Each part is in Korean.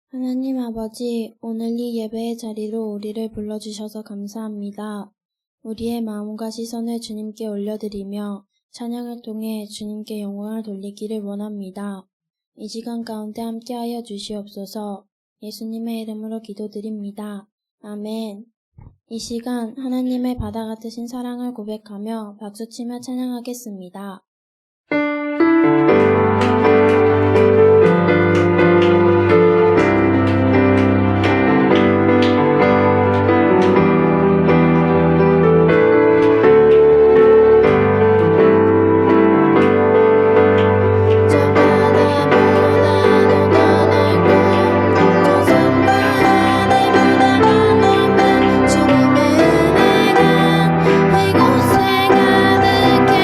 하나님 아버지, 오늘 이 예배의 자리로 우리를 불러주셔서 감사합니다. 우리의 마음과 시선을 주님께 올려드리며 찬양을 통해 주님께 영광을 돌리기를 원합니다. 이 시간 가운데 함께하여 주시옵소서. 예수님의 이름으로 기도드립니다. 아멘. 이 시간 하나님의 바다 같으신 사랑을 고백하며 박수치며 찬양하겠습니다. 이곳에 가득해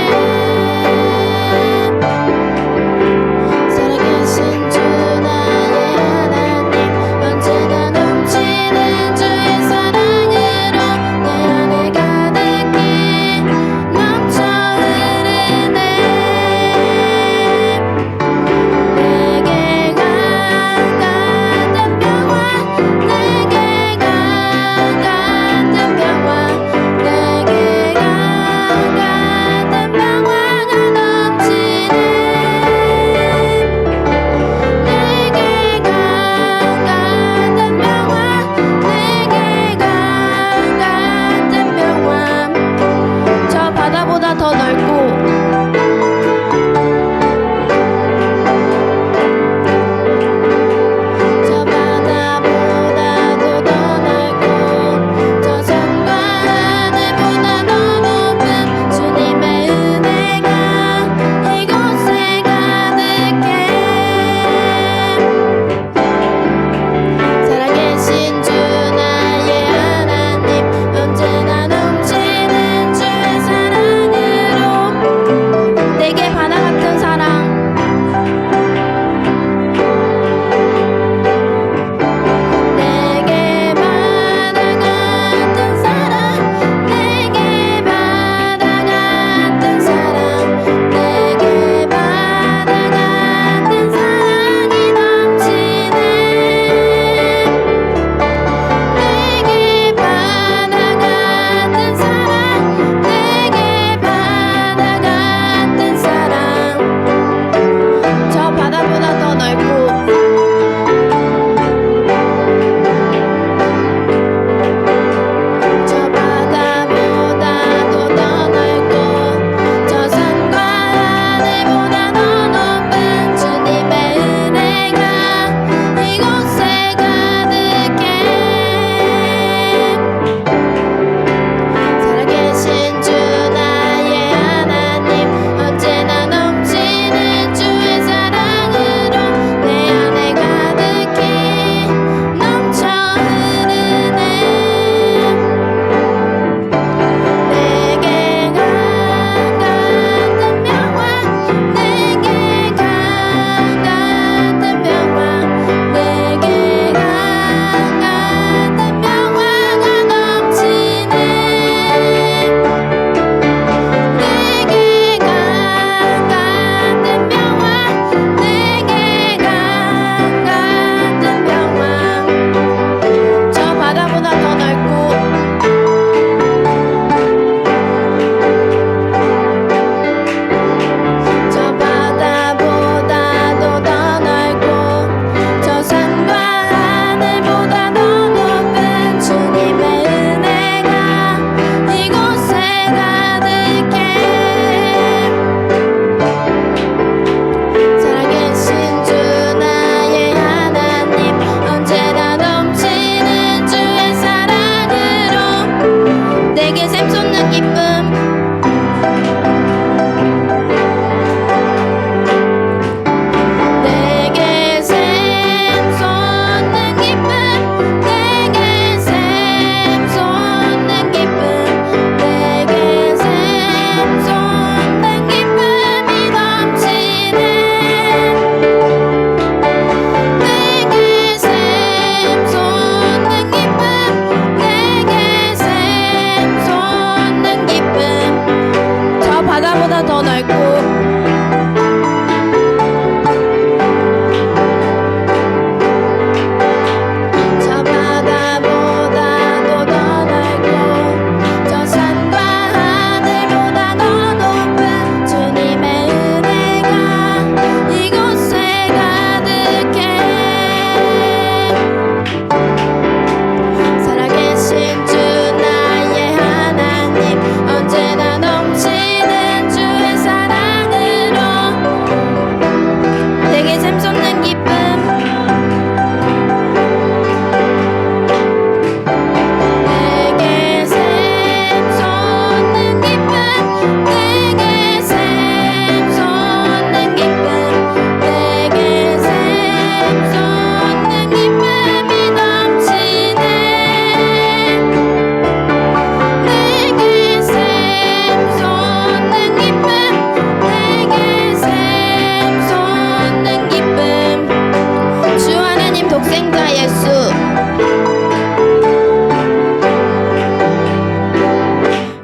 예수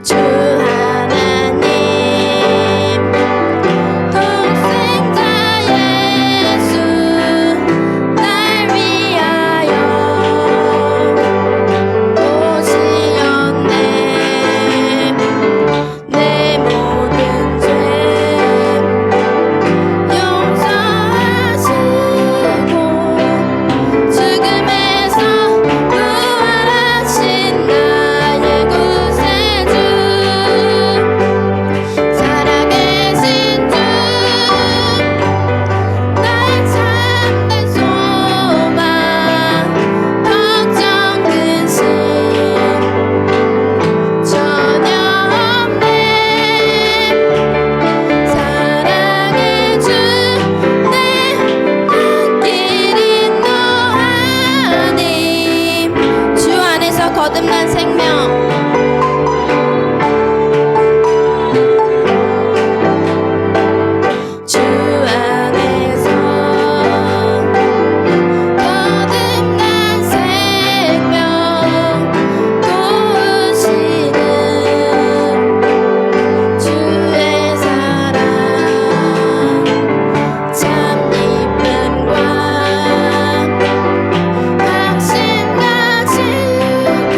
주 하나님 독생자 예수 날 위하여 오시었네 내 모든 죄 용서하시고 죽음에서 부활하신 나의 구세주 살아계신 주 나의 참된 소망 걱정 근심 전혀 없네 사랑의 주 내 앞길인 너 아님 주 안에서 거듭난 생명 주 안에서 거듭난 생명 도우시는 주의 사랑 참 이쁨과 확신 가지고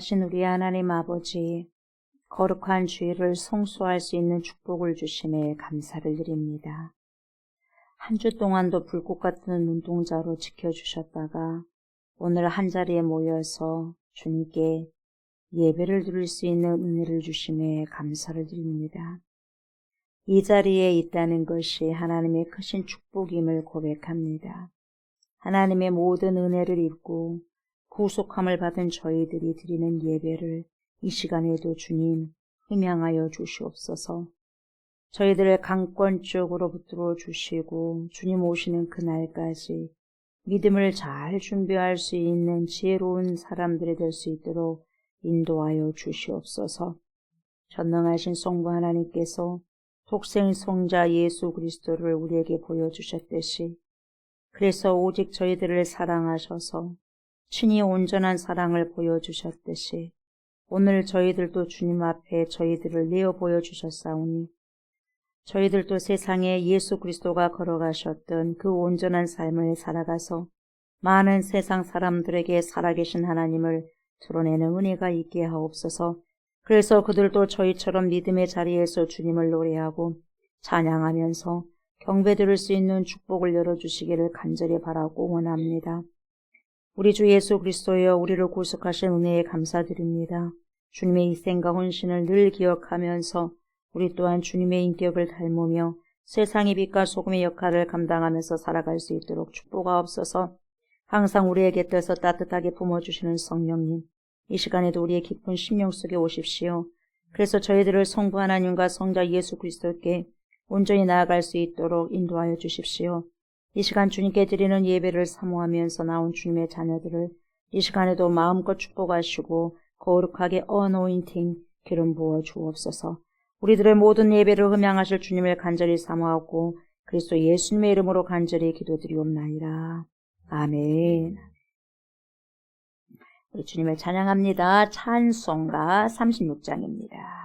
거룩하신 우리 하나님 아버지, 거룩한 주일을 성수할 수 있는 축복을 주심에 감사를 드립니다. 한 주 동안도 불꽃 같은 눈동자로 지켜주셨다가 오늘 한자리에 모여서 주님께 예배를 드릴 수 있는 은혜를 주심에 감사를 드립니다. 이 자리에 있다는 것이 하나님의 크신 축복임을 고백합니다. 하나님의 모든 은혜를 입고 구속함을 받은 저희들이 드리는 예배를 이 시간에도 주님 흠양하여 주시옵소서. 저희들을 강권적으로 붙들어 주시고 주님 오시는 그날까지 믿음을 잘 준비할 수 있는 지혜로운 사람들이 될 수 있도록 인도하여 주시옵소서. 전능하신 성부 하나님께서 독생 성자 예수 그리스도를 우리에게 보여주셨듯이 그래서 오직 저희들을 사랑하셔서 친히 온전한 사랑을 보여주셨듯이 오늘 저희들도 주님 앞에 저희들을 내어 보여주셨사오니 저희들도 세상에 예수 그리스도가 걸어가셨던 그 온전한 삶을 살아가서 많은 세상 사람들에게 살아계신 하나님을 드러내는 은혜가 있게 하옵소서. 그래서 그들도 저희처럼 믿음의 자리에서 주님을 노래하고 찬양하면서 경배드릴 수 있는 축복을 열어주시기를 간절히 바라고 원합니다. 우리 주 예수 그리스도여, 우리를 구속하신 은혜에 감사드립니다. 주님의 희생과 헌신을 늘 기억하면서 우리 또한 주님의 인격을 닮으며 세상의 빛과 소금의 역할을 감당하면서 살아갈 수 있도록 축복하옵소서. 항상 우리의 곁에서 따뜻하게 품어주시는 성령님, 이 시간에도 우리의 깊은 심령 속에 오십시오. 그래서 저희들을 성부 하나님과 성자 예수 그리스도께 온전히 나아갈 수 있도록 인도하여 주십시오. 이 시간 주님께 드리는 예배를 사모하면서 나온 주님의 자녀들을 이 시간에도 마음껏 축복하시고 거룩하게 어노인팅 기름 부어 주옵소서. 우리들의 모든 예배를 흠양하실 주님을 간절히 사모하고 그리스도 예수님의 이름으로 간절히 기도드리옵나이다. 아멘. 우리 주님을 찬양합니다. 찬송가 36장입니다.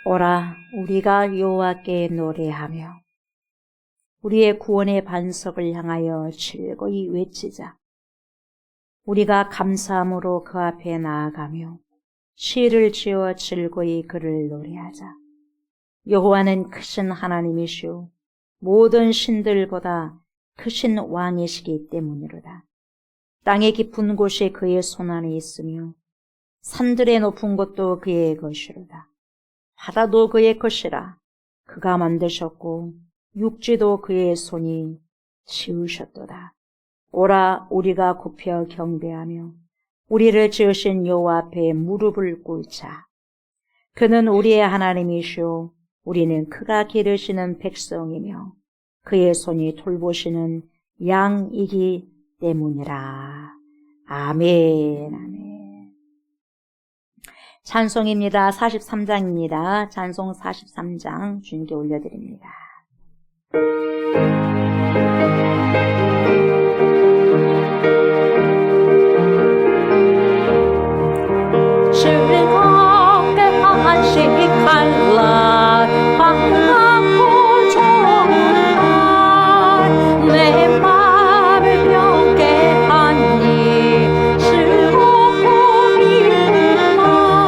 오라, 우리가 여호와께 노래하며 우리의 구원의 반석을 향하여 즐거이 외치자. 우리가 감사함으로 그 앞에 나아가며 시를 지어 즐거이 그를 노래하자. 여호와는 크신 하나님이시오 모든 신들보다 크신 왕이시기 때문이로다. 땅의 깊은 곳이 그의 손안에 있으며 산들의 높은 곳도 그의 것이로다. 바다도 그의 것이라. 그가 만드셨고 육지도 그의 손이 지으셨도다. 오라 우리가 굽혀 경배하며 우리를 지으신 여호와 앞에 무릎을 꿇자. 그는 우리의 하나님이시오 우리는 그가 기르시는 백성이며 그의 손이 돌보시는 양이기 때문이라. 아멘. 아멘. 찬송입니다. 43장입니다. 찬송 43장 주님께 올려드립니다. 즐겁게 한식할 날 반갑고 좋은 날 내 맘을 병게 하니 즐겁고 기쁜 날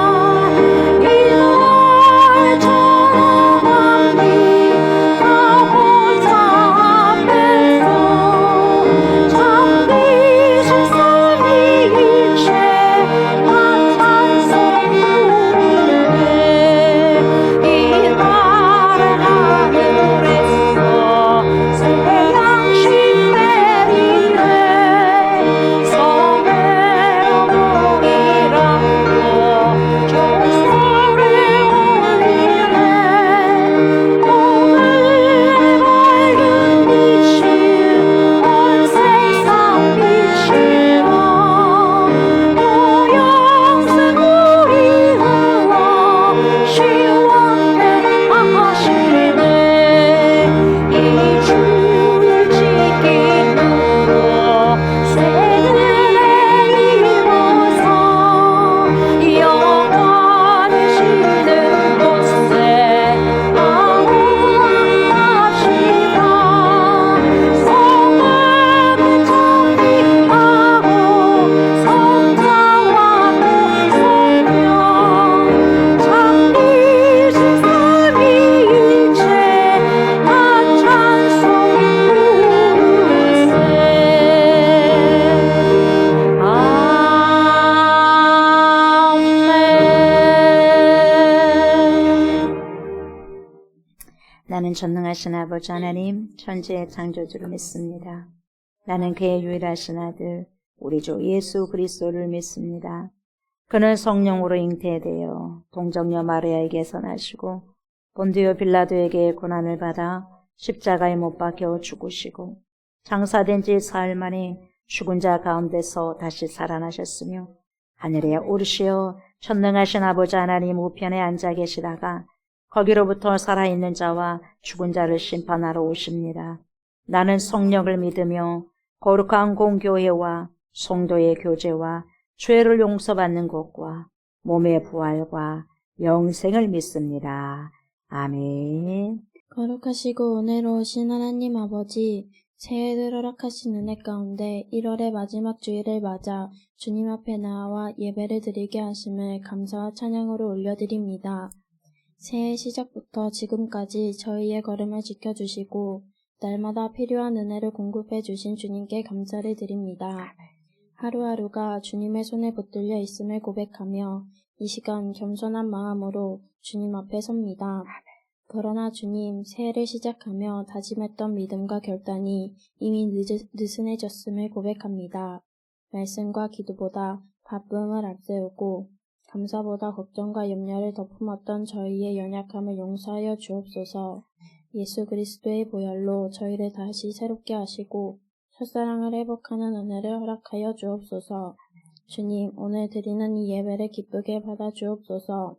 이날 전함하니 가본 자 앞에서 잠기 속삭이 일체 나는 전능하신 아버지 하나님 천지의 창조주를 믿습니다. 나는 그의 유일하신 아들 우리 주 예수 그리스도를 믿습니다. 그는 성령으로 잉태되어 동정녀 마리아에게서 나시고 본디오 빌라도에게 고난을 받아 십자가에 못 박혀 죽으시고 장사된 지 사흘 만에 죽은 자 가운데서 다시 살아나셨으며 하늘에 오르시어 전능하신 아버지 하나님 우편에 앉아 계시다가 거기로부터 살아있는 자와 죽은 자를 심판하러 오십니다. 나는 성령을 믿으며 거룩한 공교회와 성도의 교제와 죄를 용서받는 것과 몸의 부활과 영생을 믿습니다. 아멘. 거룩하시고 은혜로우신 하나님 아버지, 새해를 허락하신 은혜 가운데 1월의 마지막 주일을 맞아 주님 앞에 나와 예배를 드리게 하심을 감사와 찬양으로 올려드립니다. 새해 시작부터 지금까지 저희의 걸음을 지켜주시고 날마다 필요한 은혜를 공급해 주신 주님께 감사를 드립니다. 하루하루가 주님의 손에 붙들려 있음을 고백하며 이 시간 겸손한 마음으로 주님 앞에 섭니다. 그러나 주님, 새해를 시작하며 다짐했던 믿음과 결단이 이미 느슨해졌음을 고백합니다. 말씀과 기도보다 바쁨을 앞세우고 감사보다 걱정과 염려를 덮음었던 저희의 연약함을 용서하여 주옵소서. 예수 그리스도의 보혈로 저희를 다시 새롭게 하시고 첫사랑을 회복하는 은혜를 허락하여 주옵소서. 주님, 오늘 드리는 이 예배를 기쁘게 받아 주옵소서.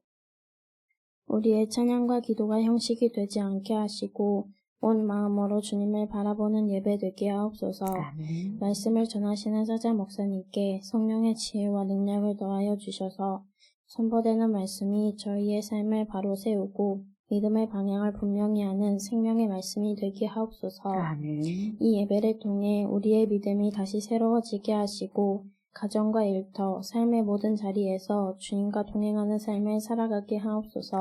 우리의 찬양과 기도가 형식이 되지 않게 하시고 온 마음으로 주님을 바라보는 예배 되게 하옵소서. 아멘. 말씀을 전하시는 사자 목사님께 성령의 지혜와 능력을 더하여 주셔서 선포되는 말씀이 저희의 삶을 바로 세우고 믿음의 방향을 분명히 하는 생명의 말씀이 되게 하옵소서. 아멘. 이 예배를 통해 우리의 믿음이 다시 새로워지게 하시고 가정과 일터, 삶의 모든 자리에서 주님과 동행하는 삶을 살아가게 하옵소서.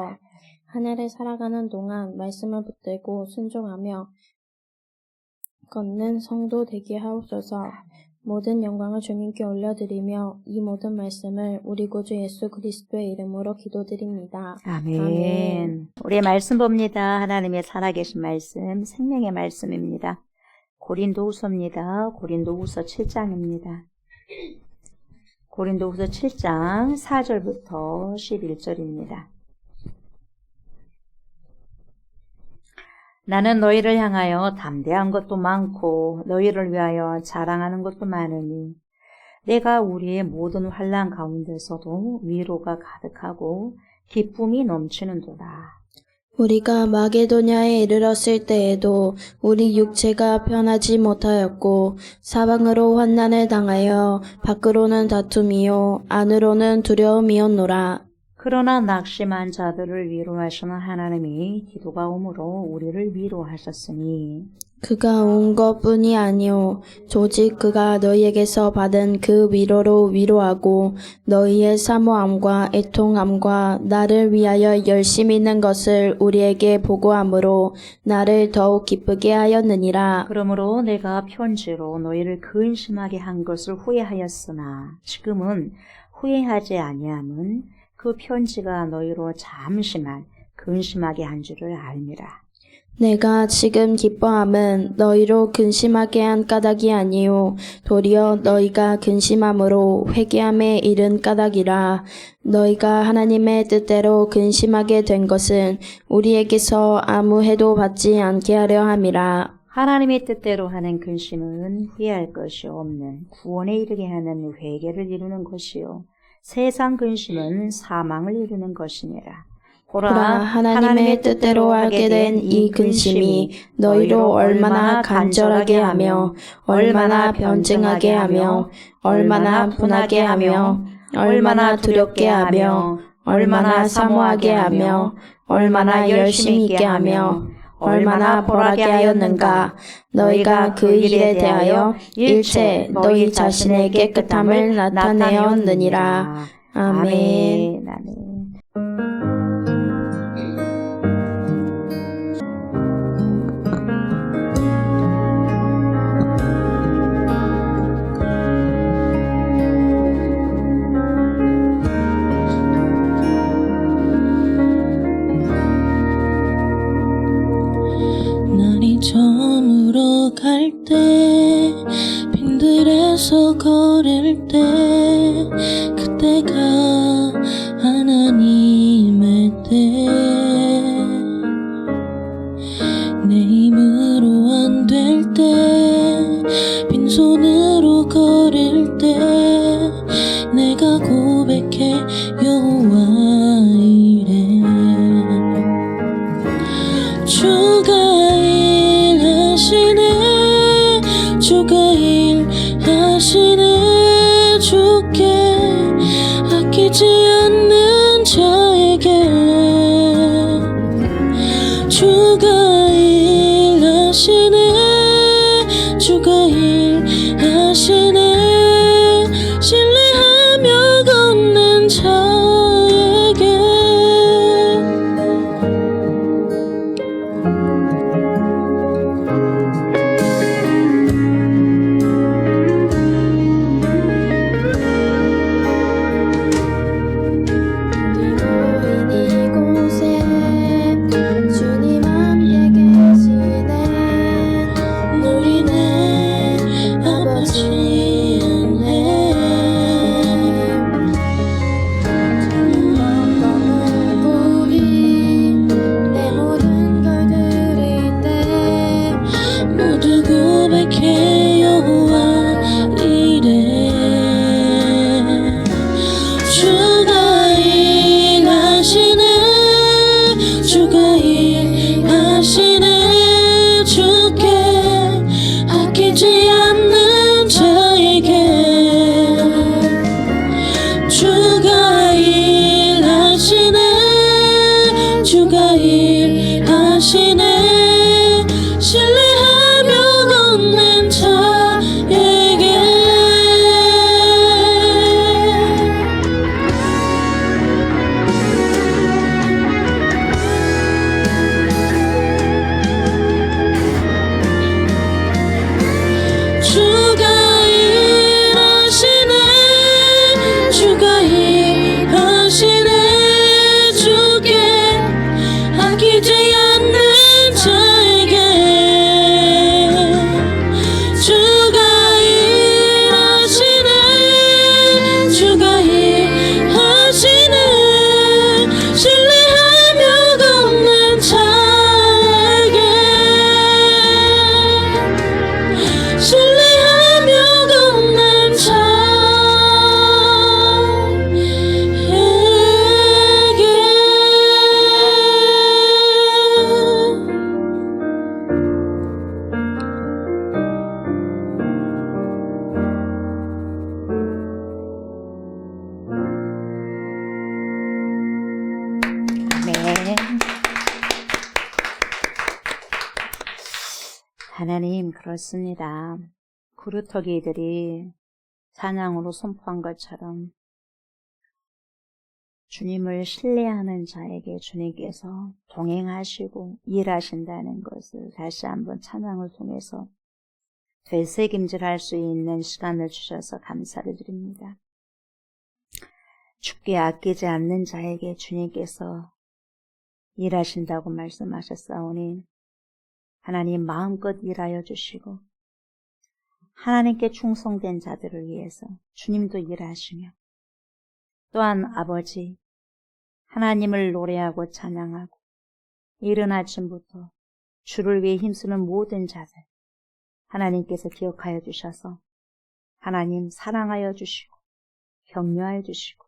한 해를 살아가는 동안 말씀을 붙들고 순종하며 걷는 성도 되게 하옵소서. 모든 영광을 주님께 올려드리며 이 모든 말씀을 우리 구주 예수 그리스도의 이름으로 기도드립니다. 아멘. 아멘. 우리의 말씀 봅니다. 하나님의 살아계신 말씀, 생명의 말씀입니다. 고린도후서입니다. 고린도후서 7장입니다. 고린도후서 7장 4절부터 11절입니다. 나는 너희를 향하여 담대한 것도 많고 너희를 위하여 자랑하는 것도 많으니 내가 우리의 모든 환난 가운데서도 위로가 가득하고 기쁨이 넘치는도다. 우리가 마게도냐에 이르렀을 때에도 우리 육체가 편하지 못하였고 사방으로 환난을 당하여 밖으로는 다툼이요 안으로는 두려움이었노라. 그러나 낙심한 자들을 위로하시는 하나님이 기도가 오므로 우리를 위로하셨으니 그가 온 것뿐이 아니오 조직 그가 너희에게서 받은 그 위로로 위로하고 너희의 사모함과 애통함과 나를 위하여 열심히 있는 것을 우리에게 보고함으로 나를 더욱 기쁘게 하였느니라. 그러므로 내가 편지로 너희를 근심하게 한 것을 후회하였으나 지금은 후회하지 아니함은 그 편지가 너희로 잠시만 근심하게 한 줄을 알미라. 내가 지금 기뻐함은 너희로 근심하게 한 까닭이 아니요 도리어 너희가 근심함으로 회개함에 이른 까닭이라. 너희가 하나님의 뜻대로 근심하게 된 것은 우리에게서 아무 해도 받지 않게 하려 함이라. 하나님의 뜻대로 하는 근심은 후회할 것이 없는 구원에 이르게 하는 회개를 이루는 것이요 세상 근심은 사망을 이루는 것이니라. 보라, 하나님의 뜻대로 하게 된 이 근심이 너희로 얼마나 간절하게 하며 얼마나 변증하게 하며 얼마나 분하게 하며 얼마나 두렵게 하며 얼마나 사모하게 하며 얼마나 열심히 있게 하며 얼마나 벌하게 하였는가. 너희가 그 일에 대하여 일체 너희 자신의 깨끗함을 나타내었느니라. 아멘. 아멘. 날이 저물어 갈 때 빈들에서 걸을 때 그때가 하나님의 때 내 힘으로 안 될 때 빈손으로 걸을 때 내가 고백해 여호와 이래 주가 일하시네 주가 일하시네 주께 아끼지 않는 자에게 주가 일하시네 주가 일하시네 신뢰하며 걷는 자에게 이곳에 주님 함께 계시네 하나님, 그렇습니다. 구루터기들이 찬양으로 선포한 것처럼 주님을 신뢰하는 자에게 주님께서 동행하시고 일하신다는 것을 다시 한번 찬양을 통해서 되새김질할 수 있는 시간을 주셔서 감사를 드립니다. 죽게 아끼지 않는 자에게 주님께서 일하신다고 말씀하셨사오니 하나님 마음껏 일하여 주시고 하나님께 충성된 자들을 위해서 주님도 일하시며 또한 아버지 하나님을 노래하고 찬양하고 이른 아침부터 주를 위해 힘쓰는 모든 자들 하나님께서 기억하여 주셔서 하나님 사랑하여 주시고 격려하여 주시고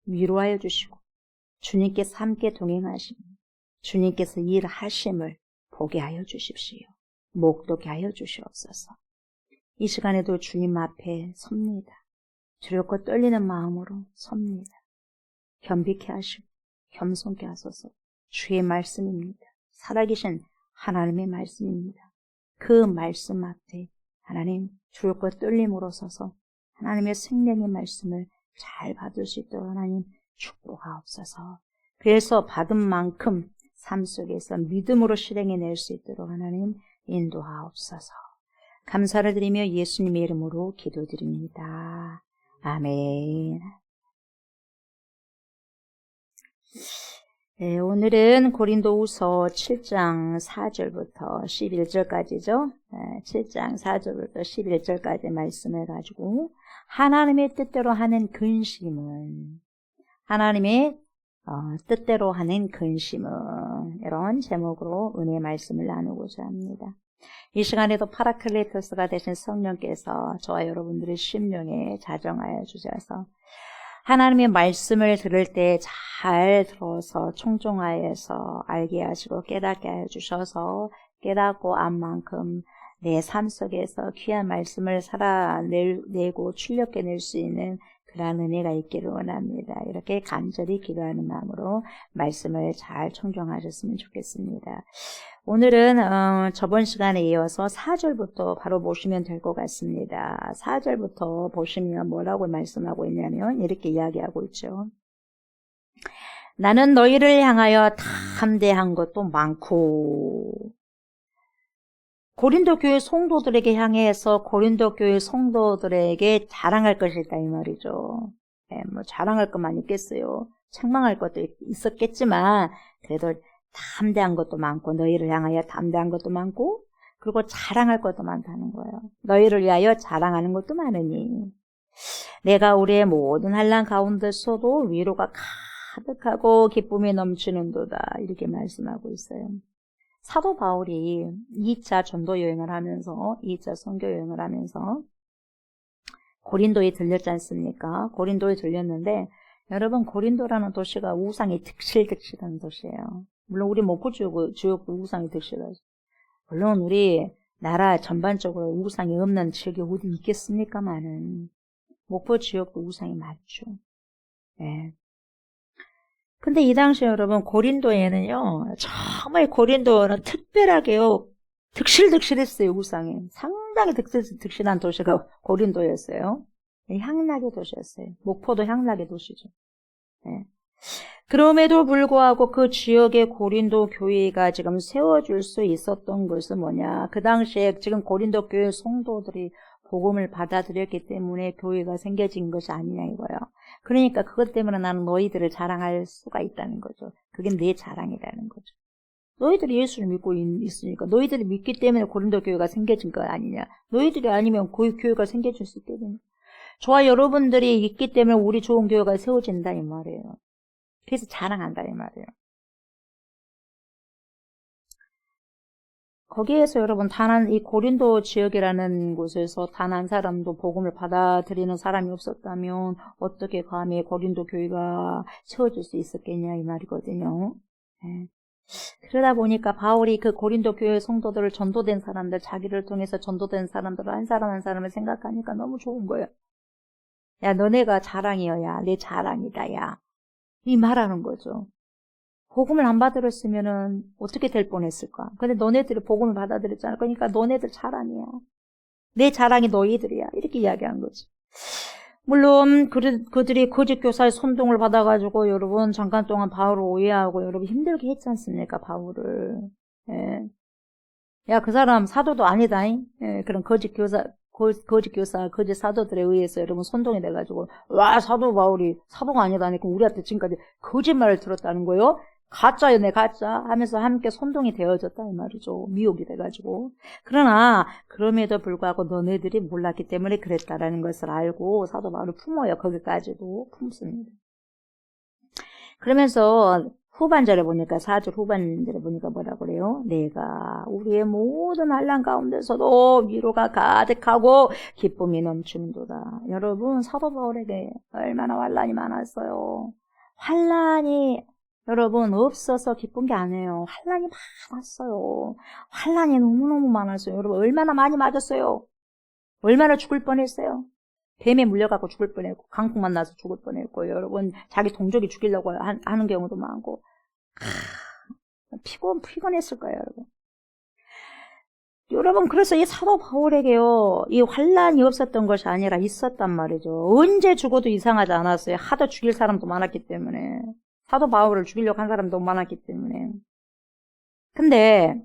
위로하여 주시고 주님께서 함께 동행하시며 주님께서 일하심을 보게 하여 주십시오. 목도게 하여 주시옵소서. 이 시간에도 주님 앞에 섭니다. 두렵고 떨리는 마음으로 섭니다. 겸비케 하시고 겸손케 하소서. 주의 말씀입니다. 살아계신 하나님의 말씀입니다. 그 말씀 앞에 하나님 두렵고 떨림으로 서서 하나님의 생명의 말씀을 잘 받을 수 있도록 하나님 축복하옵소서. 그래서 받은 만큼 삶 속에서 믿음으로 실행해낼 수 있도록 하나님 인도하옵소서. 감사를 드리며 예수님의 이름으로 기도드립니다. 아멘. 네, 오늘은 고린도후서 7장 4절부터 11절까지죠. 7장 4절부터 11절까지 말씀을 가지고 하나님의 뜻대로 하는 근심은 하나님의 뜻대로 하는 근심은 이런 제목으로 은혜의 말씀을 나누고자 합니다. 이 시간에도 파라클레토스가 되신 성령께서 저와 여러분들의 심령에 자정하여 주셔서 하나님의 말씀을 들을 때 잘 들어서 청종하여서 알게 하시고 깨닫게 하여 주셔서 깨닫고 안 만큼 내 삶 속에서 귀한 말씀을 살아내고 출력해낼 수 있는 그러한 은혜가 있기를 원합니다. 이렇게 간절히 기도하는 마음으로 말씀을 잘 청종하셨으면 좋겠습니다. 오늘은 저번 시간에 이어서 4절부터 바로 보시면 될 것 같습니다. 4절부터 보시면 뭐라고 말씀하고 있냐면 이렇게 이야기하고 있죠. 나는 너희를 향하여 담대한 것도 많고 고린도 교회 성도들에게 향해서 고린도 교회 성도들에게 자랑할 것이 있다 이 말이죠. 뭐 자랑할 것만 있겠어요. 책망할 것도 있었겠지만 그래도 담대한 것도 많고 너희를 향하여 담대한 것도 많고 그리고 자랑할 것도 많다는 거예요. 너희를 위하여 자랑하는 것도 많으니 내가 우리의 모든 환난 가운데서도 위로가 가득하고 기쁨이 넘치는도다 이렇게 말씀하고 있어요. 사도 바울이 2차 전도 여행을 하면서 2차 선교 여행을 하면서 고린도에 들렸지 않습니까? 고린도에 들렸는데 여러분 고린도라는 도시가 우상이 득실득실한 도시예요. 물론 우리 목포 지역도 우상이 득실하죠. 물론 우리 나라 전반적으로 우상이 없는 지역이 어디 있겠습니까마는 목포 지역도 우상이 많죠. 네. 근데 이 당시에 여러분 고린도에는요 정말 고린도는 특별하게요 득실득실했어요. 우상이 상당히 득실한 도시가 고린도였어요. 향락의 도시였어요. 목포도 향락의 도시죠. 네. 그럼에도 불구하고 그 지역의 고린도 교회가 지금 세워줄 수 있었던 것은 뭐냐, 그 당시에 지금 고린도 교회 성도들이 복음을 받아들였기 때문에 교회가 생겨진 것이 아니냐 이거예요. 그러니까 그것 때문에 나는 너희들을 자랑할 수가 있다는 거죠. 그게 내 자랑이라는 거죠. 너희들이 예수를 믿고 있으니까 너희들이 믿기 때문에 고린도 교회가 생겨진 거 아니냐. 너희들이 아니면 그 교회가 생겨질 수 있거든요. 저와 여러분들이 있기 때문에 우리 좋은 교회가 세워진다 이 말이에요. 그래서 자랑한다 이 말이에요. 거기에서 여러분 이 고린도 지역이라는 곳에서 단 한 사람도 복음을 받아들이는 사람이 없었다면 어떻게 감히 고린도 교회가 세워질 수 있었겠냐 이 말이거든요. 네. 그러다 보니까 바울이 그 고린도 교회 성도들을 전도된 사람들, 자기를 통해서 전도된 사람들을 한 사람 한 사람을 생각하니까 너무 좋은 거예요. 야, 너네가 자랑이어야 내 자랑이다 야. 이 말하는 거죠. 복음을 안 받아들였으면은 어떻게 될 뻔했을까? 근데 너네들이 복음을 받아들였잖아. 그러니까 너네들 자랑이야. 내 자랑이 너희들이야. 이렇게 이야기한 거지. 물론 그들이 거짓 교사의 선동을 받아가지고 여러분 잠깐 동안 바울을 오해하고 여러분 힘들게 했지 않습니까? 바울을. 예. 야, 그 사람 사도도 아니다잉. 예, 그런 거짓 교사, 거짓 사도들에 의해서 여러분 선동이 돼가지고 와, 사도 바울이 사도가 아니다니까 우리한테 지금까지 거짓말을 들었다는 거예요. 가짜였네, 가짜 하면서 함께 선동이 되어졌다 이 말이죠. 미혹이 돼가지고. 그러나 그럼에도 불구하고 너네들이 몰랐기 때문에 그랬다라는 것을 알고 사도 바울을 품어요. 거기까지도 품습니다. 그러면서 후반절에 보니까 4절 후반절에 보니까 뭐라 그래요? 내가 우리의 모든 환난 가운데서도 위로가 가득하고 기쁨이 넘치는도다. 여러분 사도 바울에게 얼마나 환난이 많았어요. 환난이 여러분 없어서 기쁜 게 아니에요. 환난이 많았어요. 환난이 너무너무 많았어요. 여러분 얼마나 많이 맞았어요. 얼마나 죽을 뻔했어요. 뱀에 물려갖고 죽을 뻔했고 강풍 만나서 죽을 뻔했고 여러분 자기 동족이 죽이려고 하는 경우도 많고 피곤했을 거예요. 여러분 그래서 이 사도 바울에게요 이 환난이 없었던 것이 아니라 있었단 말이죠. 언제 죽어도 이상하지 않았어요. 하도 죽일 사람도 많았기 때문에. 사도 바울을 죽이려고 한 사람도 많았기 때문에. 근데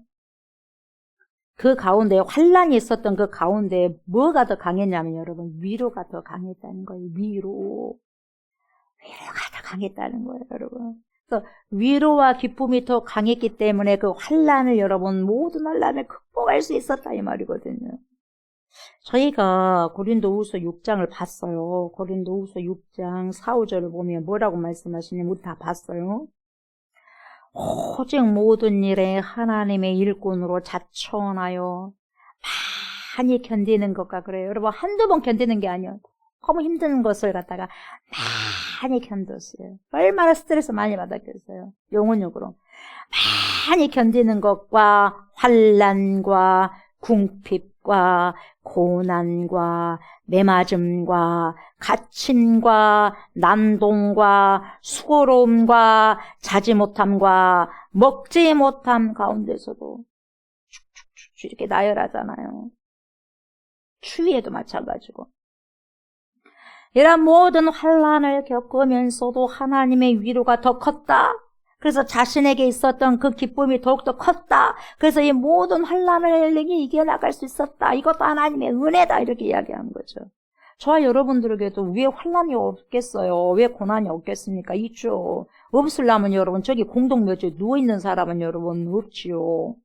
그 가운데 환난이 있었던 그 가운데 뭐가 더 강했냐면 여러분 위로가 더 강했다는 거예요. 위로가 더 강했다는 거예요. 여러분. 그래서 위로와 기쁨이 더 강했기 때문에 그 환난을 여러분 모든 환난을 극복할 수 있었다 이 말이거든요. 저희가 고린도후서 6장을 봤어요. 고린도후서 6장 4, 5절을 보면 뭐라고 말씀하시냐면 우리 다 봤어요. 오직 모든 일에 하나님의 일꾼으로 자처하여 많이 견디는 것과 그래요. 여러분 한두 번 견디는 게 아니에요. 너무 힘든 것을 갖다가 많이 견뎠어요. 얼마나 스트레스 많이 받았겠어요. 영혼적으로. 많이 견디는 것과 환난과 궁핍과 고난과 매맞음과 갇힘과 난동과 수고로움과 자지 못함과 먹지 못함 가운데서도 축축축 이렇게 나열하잖아요. 추위에도 마찬가지고. 이런 모든 환난을 겪으면서도 하나님의 위로가 더 컸다. 그래서 자신에게 있었던 그 기쁨이 더욱더 컸다. 그래서 이 모든 환난을 이겨나갈 수 있었다. 이것도 하나님의 은혜다. 이렇게 이야기하는 거죠. 저와 여러분들에게도 왜 환난이 없겠어요? 왜 고난이 없겠습니까? 있죠. 없으려면 여러분 저기 공동묘지에 누워있는 사람은 여러분 없지요.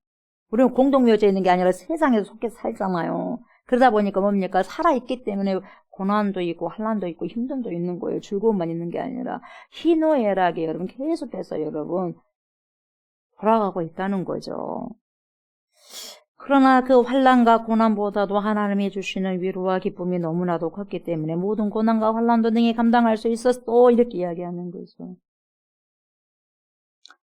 우리는 공동묘지에 있는 게 아니라 세상에서 속해 살잖아요. 그러다 보니까 뭡니까? 살아있기 때문에 고난도 있고 환난도 있고 힘듦도 있는 거예요. 즐거움만 있는 게 아니라 희노애락에 여러분 계속해서 여러분 돌아가고 있다는 거죠. 그러나 그 환난과 고난보다도 하나님이 주시는 위로와 기쁨이 너무나도 컸기 때문에 모든 고난과 환난도 능히 감당할 수 있었어. 이렇게 이야기하는 거죠.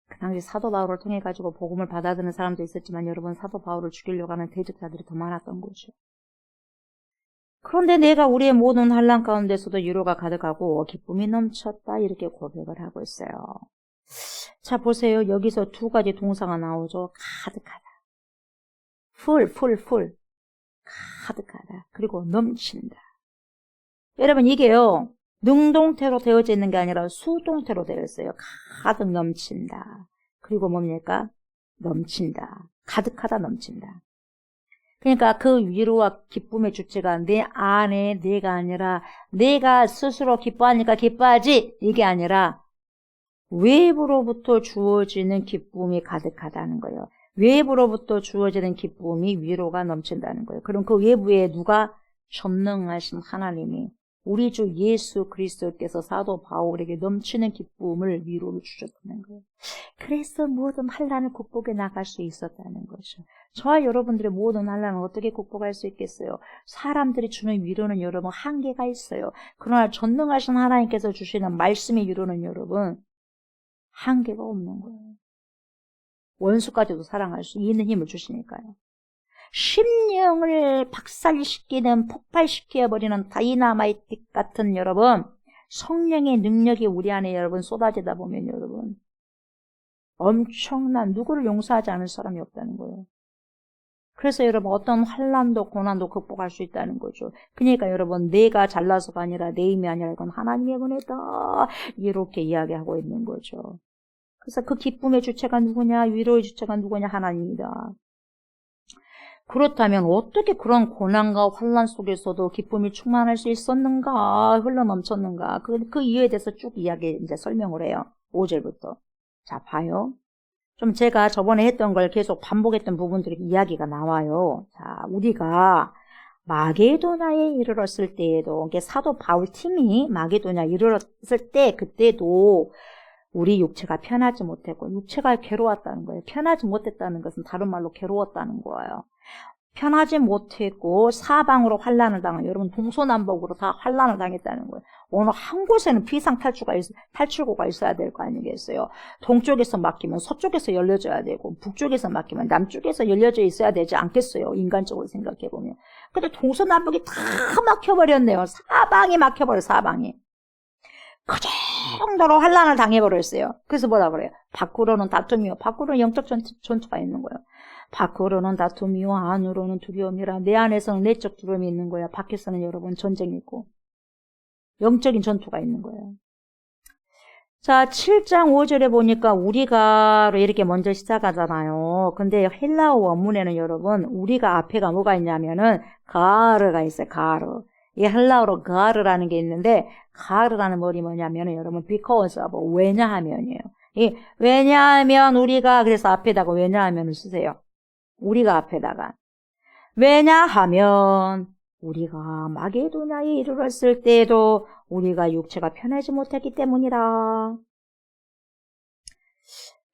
그 당시 사도 바울을 통해 가지고 복음을 받아들이는 사람도 있었지만 여러분 사도 바울을 죽이려고 하는 대적자들이 더 많았던 거죠. 그런데 내가 우리의 모든 환난 가운데서도 위로가 가득하고 기쁨이 넘쳤다 이렇게 고백을 하고 있어요. 자 보세요. 여기서 두 가지 동사가 나오죠. 가득하다. 풀. 가득하다. 그리고 넘친다. 여러분 이게요. 능동태로 되어져 있는 게 아니라 수동태로 되어 있어요. 가득 넘친다. 그리고 뭡니까? 넘친다. 가득하다 넘친다. 그러니까 그 위로와 기쁨의 주체가 내 안에 내가 아니라 내가 스스로 기뻐하니까 기뻐하지 이게 아니라 외부로부터 주어지는 기쁨이 가득하다는 거예요. 외부로부터 주어지는 기쁨이 위로가 넘친다는 거예요. 그럼 그 외부에 누가? 전능하신 하나님이 우리 주 예수 그리스도께서 사도 바울에게 넘치는 기쁨을 위로를 주셨다는 거예요. 그래서 모든 환난을 극복해 나갈 수 있었다는 거죠. 저와 여러분들의 모든 환난을 어떻게 극복할 수 있겠어요? 사람들이 주는 위로는 여러분 한계가 있어요. 그러나 전능하신 하나님께서 주시는 말씀의 위로는 여러분 한계가 없는 거예요. 원수까지도 사랑할 수 있는 힘을 주시니까요. 심령을 박살시키는 폭발시켜버리는 다이나마이트 같은 여러분 성령의 능력이 우리 안에 여러분 쏟아지다 보면 여러분 엄청난 누구를 용서하지 않을 사람이 없다는 거예요. 그래서 여러분 어떤 환난도 고난도 극복할 수 있다는 거죠. 그러니까 여러분 내가 잘나서가 아니라 내 힘이 아니라 이건 하나님의 은혜다 이렇게 이야기하고 있는 거죠. 그래서 그 기쁨의 주체가 누구냐, 위로의 주체가 누구냐, 하나님이다. 그렇다면 어떻게 그런 고난과 환난 속에서도 기쁨이 충만할 수 있었는가, 흘러넘쳤는가, 그 이유에 대해서 쭉 이야기 이제 설명을 해요. 5절부터. 자, 봐요. 좀 제가 저번에 했던 걸 계속 반복했던 부분들이 이야기가 나와요. 자, 우리가 마게도냐에 이르렀을 때에도, 이게 사도 바울 팀이 마게도냐에 이르렀을 때, 그때도 우리 육체가 편하지 못했고, 육체가 괴로웠다는 거예요. 편하지 못했다는 것은 다른 말로 괴로웠다는 거예요. 편하지 못했고 사방으로 환난을 당한, 여러분 동서남북으로 다 환난을 당했다는 거예요. 어느 한 곳에는 탈출구가 있어야 될 거 아니겠어요. 동쪽에서 막히면 서쪽에서 열려져야 되고, 북쪽에서 막히면 남쪽에서 열려져 있어야 되지 않겠어요, 인간적으로 생각해 보면. 근데 동서남북이 다 막혀버렸네요. 사방이 막혀버려요. 사방이 그 정도로 환난을 당해버렸어요. 그래서 뭐라 그래요? 밖으로는 다툼이요, 밖으로는 영적 전투가 있는 거예요. 밖으로는 다툼이요, 안으로는 두려움이라. 내 안에서는 내적 두려움이 있는 거야. 밖에서는 여러분 전쟁이 있고 영적인 전투가 있는 거예요. 자, 7장 5절에 보니까 우리가 이렇게 먼저 시작하잖아요. 근데 헬라어 원문에는 여러분 우리가 앞에가 뭐가 있냐면은 가르가 있어요. 가르. 이 헬라어로 가르라는 게 있는데, 가르라는 말이 뭐냐면은 여러분 because of, 왜냐하면이에요. 이 왜냐하면 우리가, 그래서 앞에다가 왜냐하면을 쓰세요. 우리가 앞에다가. 왜냐하면 우리가 마게도냐에 이르렀을 때에도 우리가 육체가 편하지 못했기 때문이라.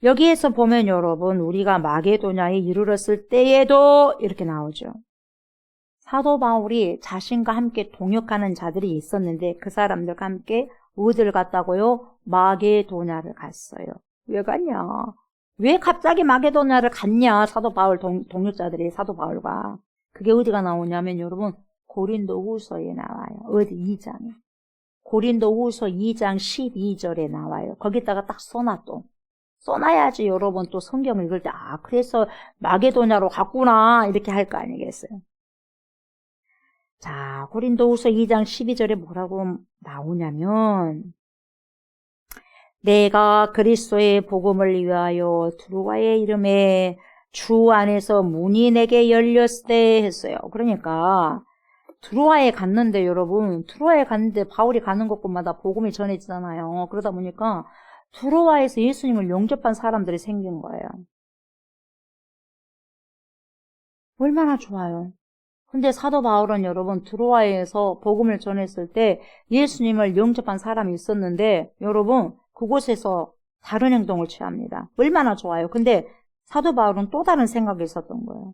여기에서 보면 여러분 우리가 마게도냐에 이르렀을 때에도 이렇게 나오죠. 사도 바울이 자신과 함께 동역하는 자들이 있었는데 그 사람들과 함께 어디를 갔다고요? 마게도냐를 갔어요. 왜 갔냐? 왜 갑자기 마게도냐를 갔냐? 사도 바울 동역자들이 사도 바울과. 그게 어디가 나오냐면 여러분 고린도후서에 나와요. 어디 2장에. 고린도후서 2장 12절에 나와요. 거기다가 딱 써놔 또. 써놔야지 여러분 또 성경을 읽을 때 그래서 마게도냐로 갔구나 이렇게 할 거 아니겠어요. 자, 고린도후서 2장 12절에 뭐라고 나오냐면 내가 그리스도의 복음을 위하여 두루와의 이름에 주 안에서 문이 내게 열렸을 때 했어요. 그러니까 두루와에 갔는데 여러분, 두루와에 갔는데 바울이 가는 곳마다 복음이 전해지잖아요. 그러다 보니까 두루와에서 예수님을 영접한 사람들이 생긴 거예요. 얼마나 좋아요. 근데 사도 바울은 여러분 두루와에서 복음을 전했을 때 예수님을 영접한 사람이 있었는데 여러분 그곳에서 다른 행동을 취합니다. 얼마나 좋아요. 근데 사도 바울은 또 다른 생각이 있었던 거예요.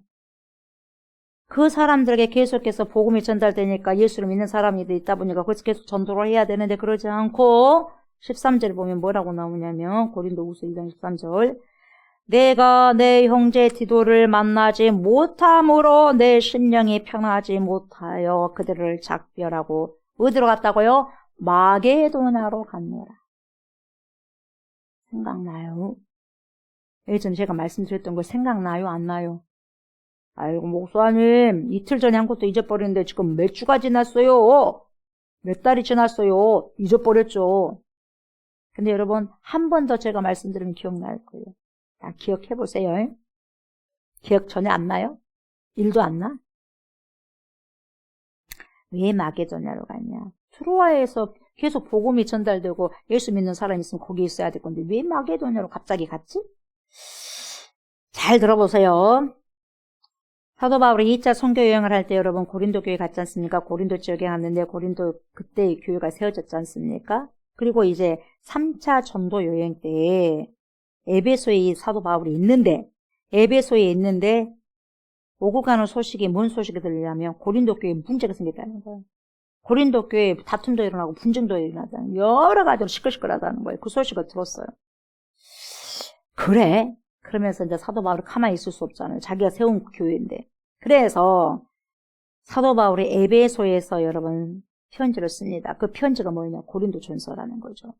그 사람들에게 계속해서 복음이 전달되니까 예수를 믿는 사람이 있다 보니까 그래서 계속 전도를 해야 되는데 그러지 않고 13절에 보면 뭐라고 나오냐면 고린도후서 2장 13절 내가 내 형제 디도를 만나지 못함으로 내 심령이 편하지 못하여 그들을 작별하고 어디로 갔다고요? 마게도냐로 갔노라. 생각나요? 예전에 제가 말씀드렸던 거 생각나요? 안 나요? 아이고 목사님 이틀 전에 한 것도 잊어버렸는데 지금 몇 주가 지났어요? 몇 달이 지났어요? 잊어버렸죠. 근데 여러분 한 번 더 제가 말씀드리면 기억날 거예요. 자, 기억해보세요. 기억 전혀 안 나요? 일도 안 나? 왜 마게도냐로 갔냐? 트로아에서 계속 복음이 전달되고 예수 믿는 사람이 있으면 거기 있어야 될 건데 왜 마게도냐로 갑자기 갔지? 잘 들어보세요. 사도 바울이 2차 선교 여행을 할 때 여러분 고린도 교회 갔지 않습니까? 고린도 지역에 갔는데 고린도 그때 교회가 세워졌지 않습니까? 그리고 이제 3차 전도 여행 때 에베소에 사도 바울이 있는데 에베소에 있는데 오고 가는 소식이 뭔 소식이 들리냐면 고린도 교회에 문제가 생겼다는 거예요. 고린도 교회에 다툼도 일어나고 분쟁도 일어나잖아요. 여러 가지로 시끌시끌하다는 거예요. 그 소식을 들었어요. 그래? 그러면서 이제 사도 바울이 가만히 있을 수 없잖아요. 자기가 세운 교회인데. 그래서 사도 바울이 에베소에서 여러분 편지를 씁니다. 그 편지가 뭐냐? 고린도 전서라는 거죠.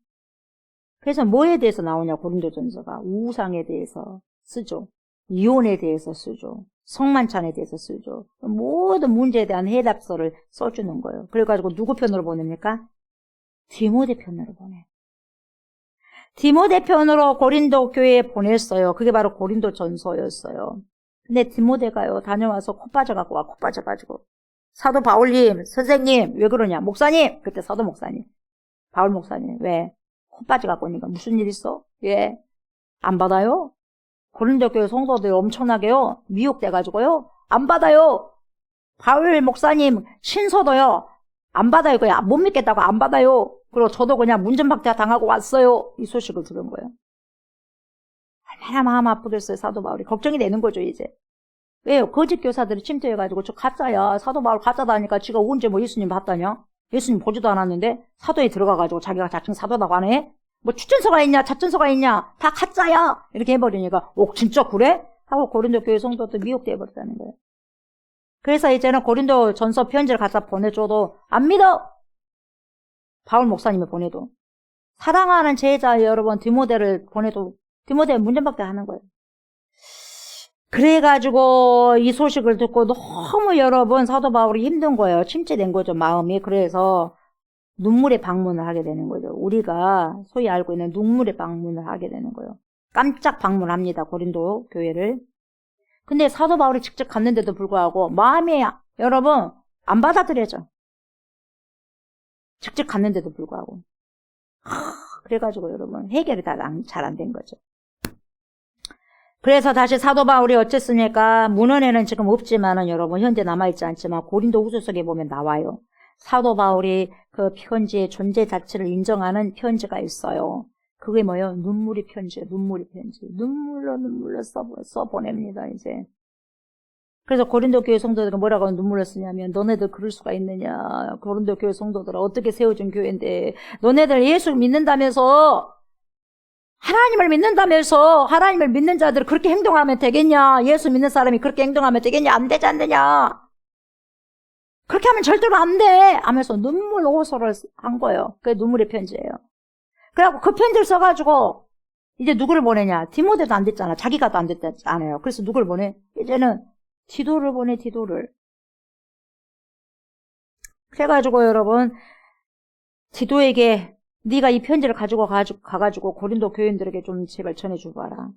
그래서 뭐에 대해서 나오냐, 고린도전서가. 우상에 대해서 쓰죠. 이혼에 대해서 쓰죠. 성만찬에 대해서 쓰죠. 모든 문제에 대한 해답서를 써주는 거예요. 그래가지고 누구 편으로 보냅니까? 디모데 편으로 보내. 디모데 편으로 고린도 교회에 보냈어요. 그게 바로 고린도전서였어요. 근데 디모데가요, 다녀와서 코 빠져갖고 와, 코 빠져가지고. 사도 바울님, 선생님, 왜 그러냐? 목사님! 그때 사도 목사님. 바울 목사님, 왜? 코 빠져갖고 오니까 무슨 일 있어? 왜? 안 받아요? 고린도 교회 성도들 엄청나게요, 미혹돼가지고요, 안 받아요. 바울 목사님, 신서도요, 안 받아요. 그냥 못 믿겠다고 안 받아요. 그리고 저도 그냥 문전박대 당하고 왔어요. 이 소식을 들은 거예요. 얼마나 마음 아프겠어요, 사도 바울이. 걱정이 되는 거죠, 이제. 왜요? 거짓 교사들이 침투해가지고 저 가짜야. 사도 바울 가짜다 하니까 지가 언제 뭐 예수님 봤다냐? 예수님 보지도 않았는데 사도에 들어가가지고 자기가 자칭 사도라고 하네? 뭐 추천서가 있냐, 자천서가 있냐, 다 가짜야! 이렇게 해버리니까, 진짜 그래? 하고 고린도 교회 성도들 미혹돼 버렸다는 거예요. 그래서 이제는 고린도 전서 편지를 갖다 보내줘도 안 믿어! 바울 목사님이 보내도. 사랑하는 제자 여러분, 디모데를 보내도, 디모데 문전박대 하는 거예요. 그래가지고 이 소식을 듣고 너무 여러분, 사도 바울이 힘든 거예요. 침체된 거죠, 마음이. 그래서 눈물의 방문을 하게 되는 거죠. 우리가 소위 알고 있는 눈물의 방문을 하게 되는 거예요. 깜짝 방문합니다, 고린도 교회를. 근데 사도 바울이 직접 갔는데도 불구하고 마음이 여러분 안 받아들여져. 직접 갔는데도 불구하고. 그래가지고 여러분 해결이 다 잘 안 된 거죠. 그래서 다시 사도 바울이 어쨌습니까? 문헌에는 지금 없지만은 여러분 현재 남아있지 않지만 고린도 후서석에 보면 나와요. 사도 바울이 그 편지의 존재 자체를 인정하는 편지가 있어요. 그게 뭐예요? 눈물의 편지, 눈물의 편지. 눈물로 써보냅니다, 이제. 그래서 고린도 교회 성도들은 뭐라고 눈물을 쓰냐면, 너네들 그럴 수가 있느냐. 고린도 교회 성도들은 어떻게 세워진 교회인데, 너네들 예수 믿는다면서, 하나님을 믿는다면서, 하나님을 믿는 자들 그렇게 행동하면 되겠냐. 예수 믿는 사람이 그렇게 행동하면 되겠냐. 안 되지 않느냐. 그렇게 하면 절대로 안 돼! 하면서 눈물 호소를 한 거예요. 그게 눈물의 편지예요. 그래갖고 그 편지를 써가지고, 이제 누구를 보내냐? 디모데도 안 됐잖아. 자기가도 안 됐잖아요. 그래서 누구를 보내? 이제는 디도를 보내, 디도를. 그래가지고 여러분, 디도에게 네가 이 편지를 가가지고 고린도 교인들에게 좀 제발 전해줘봐라.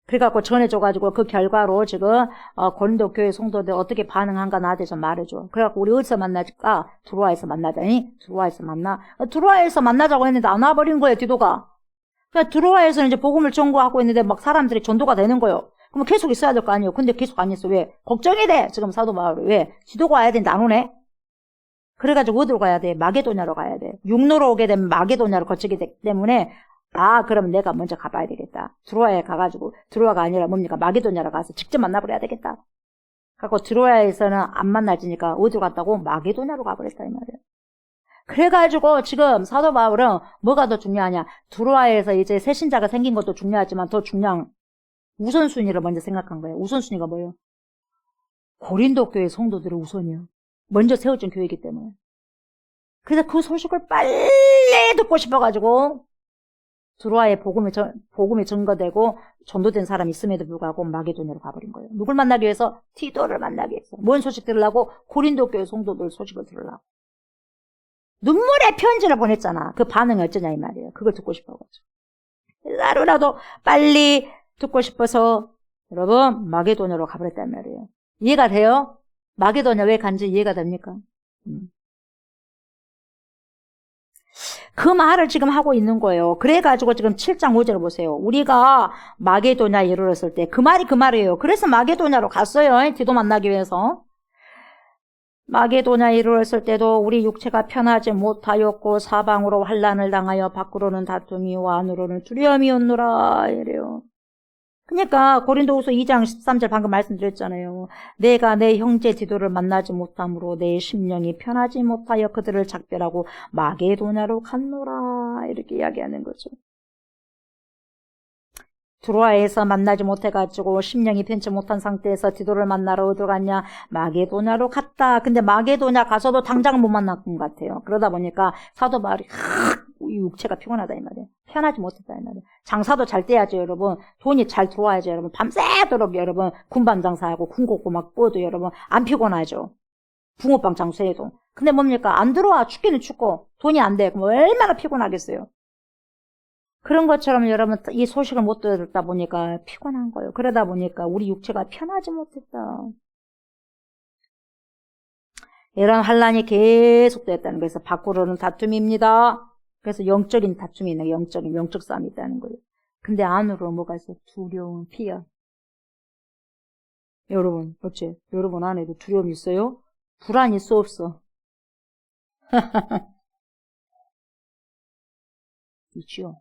그래갖고 전해줘가지고 그 결과로 지금 고린도 교회 성도들 어떻게 반응한가 나한테 좀 말해줘. 그래갖고 우리 어디서 만나줄까? 두로아에서 만나자니? 두로아에서 만나? 두로아에서 만나자고 했는데 안 와버린 거예요, 디도가. 그러니까 두로아에서는 이제 복음을 전구하고 있는데 막 사람들이 전도가 되는 거예요. 그럼 계속 있어야 될 거 아니에요. 근데 계속 안 있어. 왜? 걱정이 돼. 지금 사도 바울이. 왜? 디도가 와야 되는데 안 오네? 그래가지고 어디로 가야 돼? 마게도냐로 가야 돼. 육로로 오게 되면 마게도냐로 거치기 때문에 그럼 내가 먼저 가봐야 되겠다. 드로아에 가가지고, 드로아가 아니라 뭡니까? 마게도냐로 가서 직접 만나버려야 되겠다. 그래갖고 드로아에서는 안 만나지니까 어디로 갔다고? 마게도냐로 가버렸다, 이 말이에요. 그래가지고 지금 사도 바울은 뭐가 더 중요하냐? 드로아에서 이제 새 신자가 생긴 것도 중요하지만 더 중요한 우선순위를 먼저 생각한 거예요. 우선순위가 뭐예요? 고린도 교회 성도들의 우선이요. 먼저 세워진 교회이기 때문에. 그래서 그 소식을 빨리 듣고 싶어가지고 드로아에 복음이 증거되고 전도된 사람이 있음에도 불구하고 마게도냐로 가버린 거예요. 누굴 만나기 위해서? 티도를 만나기 위해서. 뭔 소식 들으려고? 고린도 교회 성도들 소식을 들으려고. 눈물의 편지를 보냈잖아. 그 반응이 어쩌냐 이 말이에요. 그걸 듣고 싶어가지고. 하루라도 빨리 듣고 싶어서 여러분 마게도냐로 가버렸단 말이에요. 이해가 돼요? 마게도냐 왜 간지 이해가 됩니까? 그 말을 지금 하고 있는 거예요. 그래가지고 지금 7장 5절을 보세요. 우리가 마게도냐에 이르렀을 때 그 말이 그 말이에요. 그래서 마게도냐로 갔어요. 디도 만나기 위해서. 마게도냐에 이르렀을 때도 우리 육체가 편하지 못하였고 사방으로 환난을 당하여 밖으로는 다툼이와 안으로는 두려움이 었노라 이래요. 그러니까 고린도후서 2장 13절 방금 말씀드렸잖아요. 내가 내 형제 디도를 만나지 못함으로 내 심령이 편하지 못하여 그들을 작별하고 마게도냐로 갔노라 이렇게 이야기하는 거죠. 드로아에서 만나지 못해가지고 심령이 편치 못한 상태에서 디도를 만나러 어디로 갔냐? 마게도냐로 갔다. 근데 마게도냐 가서도 당장 못 만났던 것 같아요. 그러다 보니까 사도 바울이 육체가 피곤하다 이 말이에요. 편하지 못했다 이 말이에요. 장사도 잘 돼야죠 여러분. 돈이 잘 들어와야죠 여러분. 밤새도록 여러분 군밤 장사하고 군고고 막 구워도 여러분 안 피곤하죠. 붕어빵 장사해도. 근데 뭡니까? 안 들어와. 죽기는 죽고 돈이 안 돼. 그럼 얼마나 피곤하겠어요. 그런 것처럼 여러분 이 소식을 못 듣다 보니까 피곤한 거예요. 그러다 보니까 우리 육체가 편하지 못했다. 이런 환란이 계속됐다는 거예요. 그래서 밖으로는 다툼입니다. 그래서 영적인 다툼이 있는 영적 싸움이 있다는 거예요. 근데 안으로 뭐가 있어요? 두려움, 피어. 여러분, 어째? 여러분 안에도 두려움이 있어요? 불안이 있어 없어? 있지요.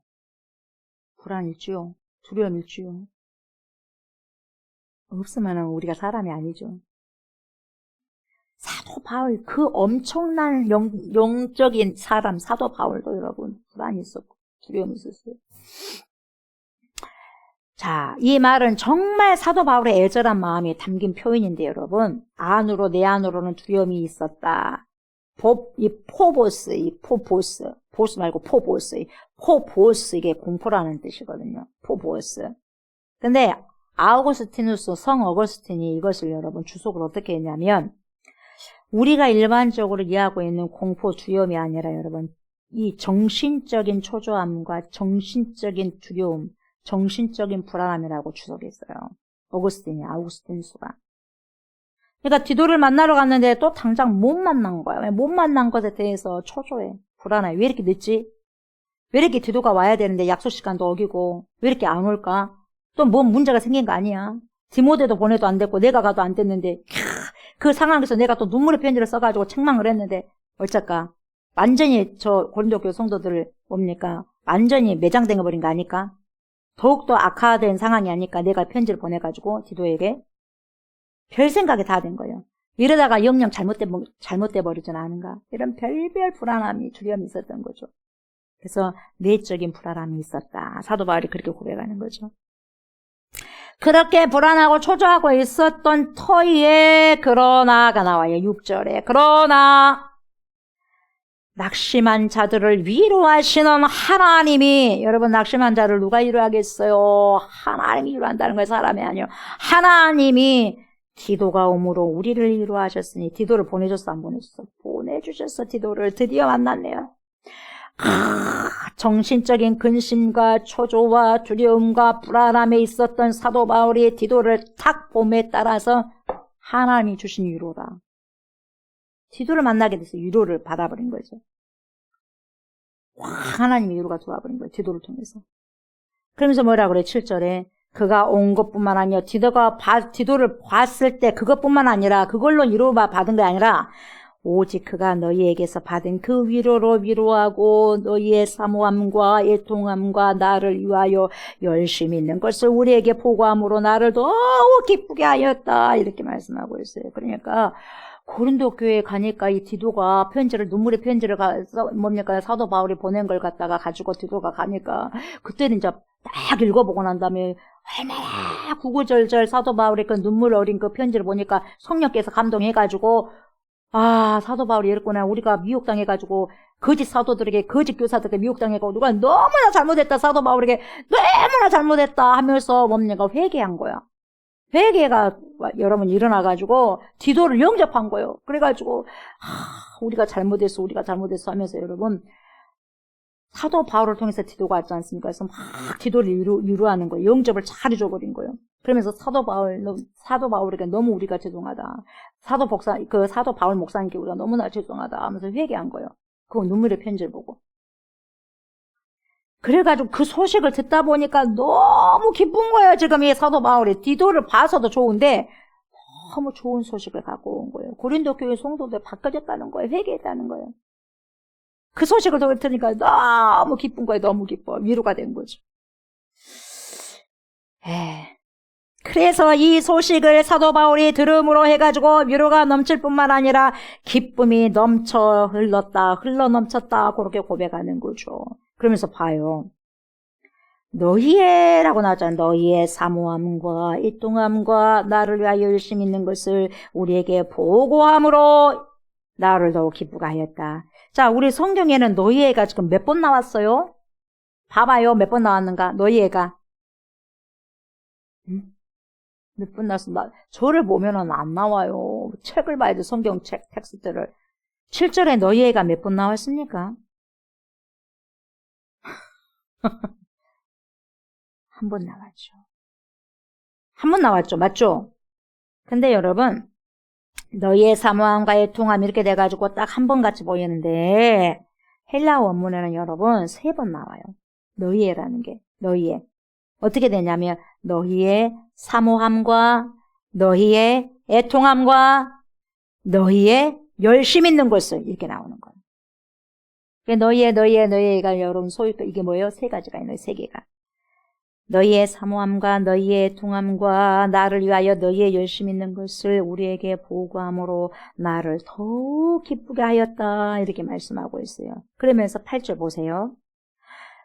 불안 있지요. 두려움 있지요. 없으면 우리가 사람이 아니죠. 사도 바울, 그 엄청난 영적인 사람, 사도 바울도 여러분, 불안이 있었고, 두려움이 있었어요. 자, 이 말은 정말 사도 바울의 애절한 마음이 담긴 표현인데, 여러분, 안으로, 내 안으로는 두려움이 있었다. 이 포보스, 보스 말고 포보스, 이게 공포라는 뜻이거든요. 포보스. 근데, 성 어거스틴이 이것을 여러분 주석을 어떻게 했냐면, 우리가 일반적으로 이해하고 있는 공포, 두려움이 아니라 여러분, 이 정신적인 초조함과 정신적인 두려움, 정신적인 불안함이라고 주석했어요. 아우구스틴 수가. 그러니까 디도를 만나러 갔는데 또 당장 못 만난 거야. 못 만난 것에 대해서 초조해. 불안해. 왜 이렇게 늦지? 왜 이렇게 디도가 와야 되는데 약속 시간도 어기고 왜 이렇게 안 올까? 또 뭔 문제가 생긴 거 아니야? 디모데도 보내도 안 됐고 내가 가도 안 됐는데 그 상황에서 내가 또 눈물의 편지를 써가지고 책망을 했는데 어쩔까? 완전히 저 고린도 교회 성도들을 뭡니까? 완전히 매장된 버린 거 아닐까? 더욱더 악화된 상황이 아닐까? 내가 편지를 보내가지고 디도에게 별 생각이 다 된 거예요. 이러다가 영영 잘못돼 버리진 않은가? 이런 별별 불안함이 두려움이 있었던 거죠. 그래서 내적인 불안함이 있었다. 사도 바울이 그렇게 고백하는 거죠. 그렇게 불안하고 초조하고 있었던 터위에 그러나가 나와요. 6절에 그러나 낙심한 자들을 위로하시는 하나님이, 여러분 낙심한 자를 누가 위로하겠어요? 하나님이 위로한다는 거예요. 사람이 아니요. 하나님이 디도가 오므로 우리를 위로하셨으니. 디도를 보내줬어 안 보내줬어? 보내주셨어. 디도를 드디어 만났네요. 정신적인 근심과 초조와 두려움과 불안함에 있었던 사도 바울이 디도를 탁 봄에 따라서 하나님이 주신 위로다. 디도를 만나게 돼서 위로를 받아버린 거죠. 하나님의 위로가 들어와버린 거예요. 디도를 통해서. 그러면서 뭐라 그래? 7절에 그가 온 것뿐만 아니라 디도를 봤을 때 그것뿐만 아니라 그걸로 위로 받은 게 아니라 오직 그가 너희에게서 받은 그 위로로 위로하고 너희의 사모함과 애통함과 나를 위하여 열심히 있는 것을 우리에게 보고함으로 나를 더욱 기쁘게 하였다. 이렇게 말씀하고 있어요. 그러니까 고린도 교회에 가니까 이 디도가 눈물의 편지를 사도 바울이 보낸 걸 갖다가 가지고 디도가 가니까 그때는 이제 딱 읽어보고 난 다음에 얼마나 구구절절 사도 바울의 그 눈물 어린 그 편지를 보니까 성령께서 감동해가지고 사도 바울이 이랬구나. 우리가 미혹당해가지고 거짓 사도들에게 거짓 교사들에게 미혹당해가지고 누가 너무나 잘못했다. 사도 바울에게 너무나 잘못했다 하면서 뭡니까? 회개한 거야. 회개가 여러분 일어나가지고 디도를 영접한 거예요. 그래가지고 우리가 잘못했어 하면서 여러분 사도 바울을 통해서 디도가 왔지 않습니까? 그래서 막 디도를 위로하는 거예요. 영접을 잘 해줘버린 거예요. 그러면서 사도 바울에게 너무 우리가 죄송하다. 사도 바울 목사님께 우리가 너무나 죄송하다 하면서 회개한 거예요. 그 눈물의 편지를 보고. 그래가지고 그 소식을 듣다 보니까 너무 기쁜 거예요. 지금 이 사도 바울이 디도를 봐서도 좋은데 너무 좋은 소식을 갖고 온 거예요. 고린도 교회 성도들 바꿔졌다는 거예요. 회개했다는 거예요. 그 소식을 들으니까 너무 기쁜 거예요. 너무 기뻐. 위로가 된 거죠. 그래서 이 소식을 사도 바울이 들음으로 해가지고 위로가 넘칠 뿐만 아니라 기쁨이 흘러 넘쳤다. 그렇게 고백하는 거죠. 그러면서 봐요. 너희의라고 나왔잖아요. 너희의 사모함과 애통함과 나를 위하여 열심히 있는 것을 우리에게 보고함으로 나를 더욱 기쁘게 하였다. 자, 우리 성경에는 너희애가 지금 몇 번 나왔어요? 봐봐요. 몇 번 나왔는가? 너희애가. 몇 번 나왔어? 저를 보면은 안 나와요. 책을 봐야지, 성경책, 텍스트를. 7절에 너희애가 몇 번 나왔습니까? 한 번 나왔죠. 한 번 나왔죠. 맞죠? 근데 여러분, 너희의 사모함과의 통함 이렇게 돼가지고 딱 한 번 같이 보이는데, 헬라 원문에는 여러분 3번 나와요. 너희애라는 게. 너희애. 어떻게 되냐면, 너희의 사모함과, 너희의 애통함과, 너희의 열심 있는 것을 이렇게 나오는 거예요. 너희가 여러분 이게 뭐예요? 3가지가 있는 3개가. 너희의 사모함과 너희의 애통함과 나를 위하여 너희의 열심 있는 것을 우리에게 보고함으로 나를 더욱 기쁘게 하였다. 이렇게 말씀하고 있어요. 그러면서 8절 보세요.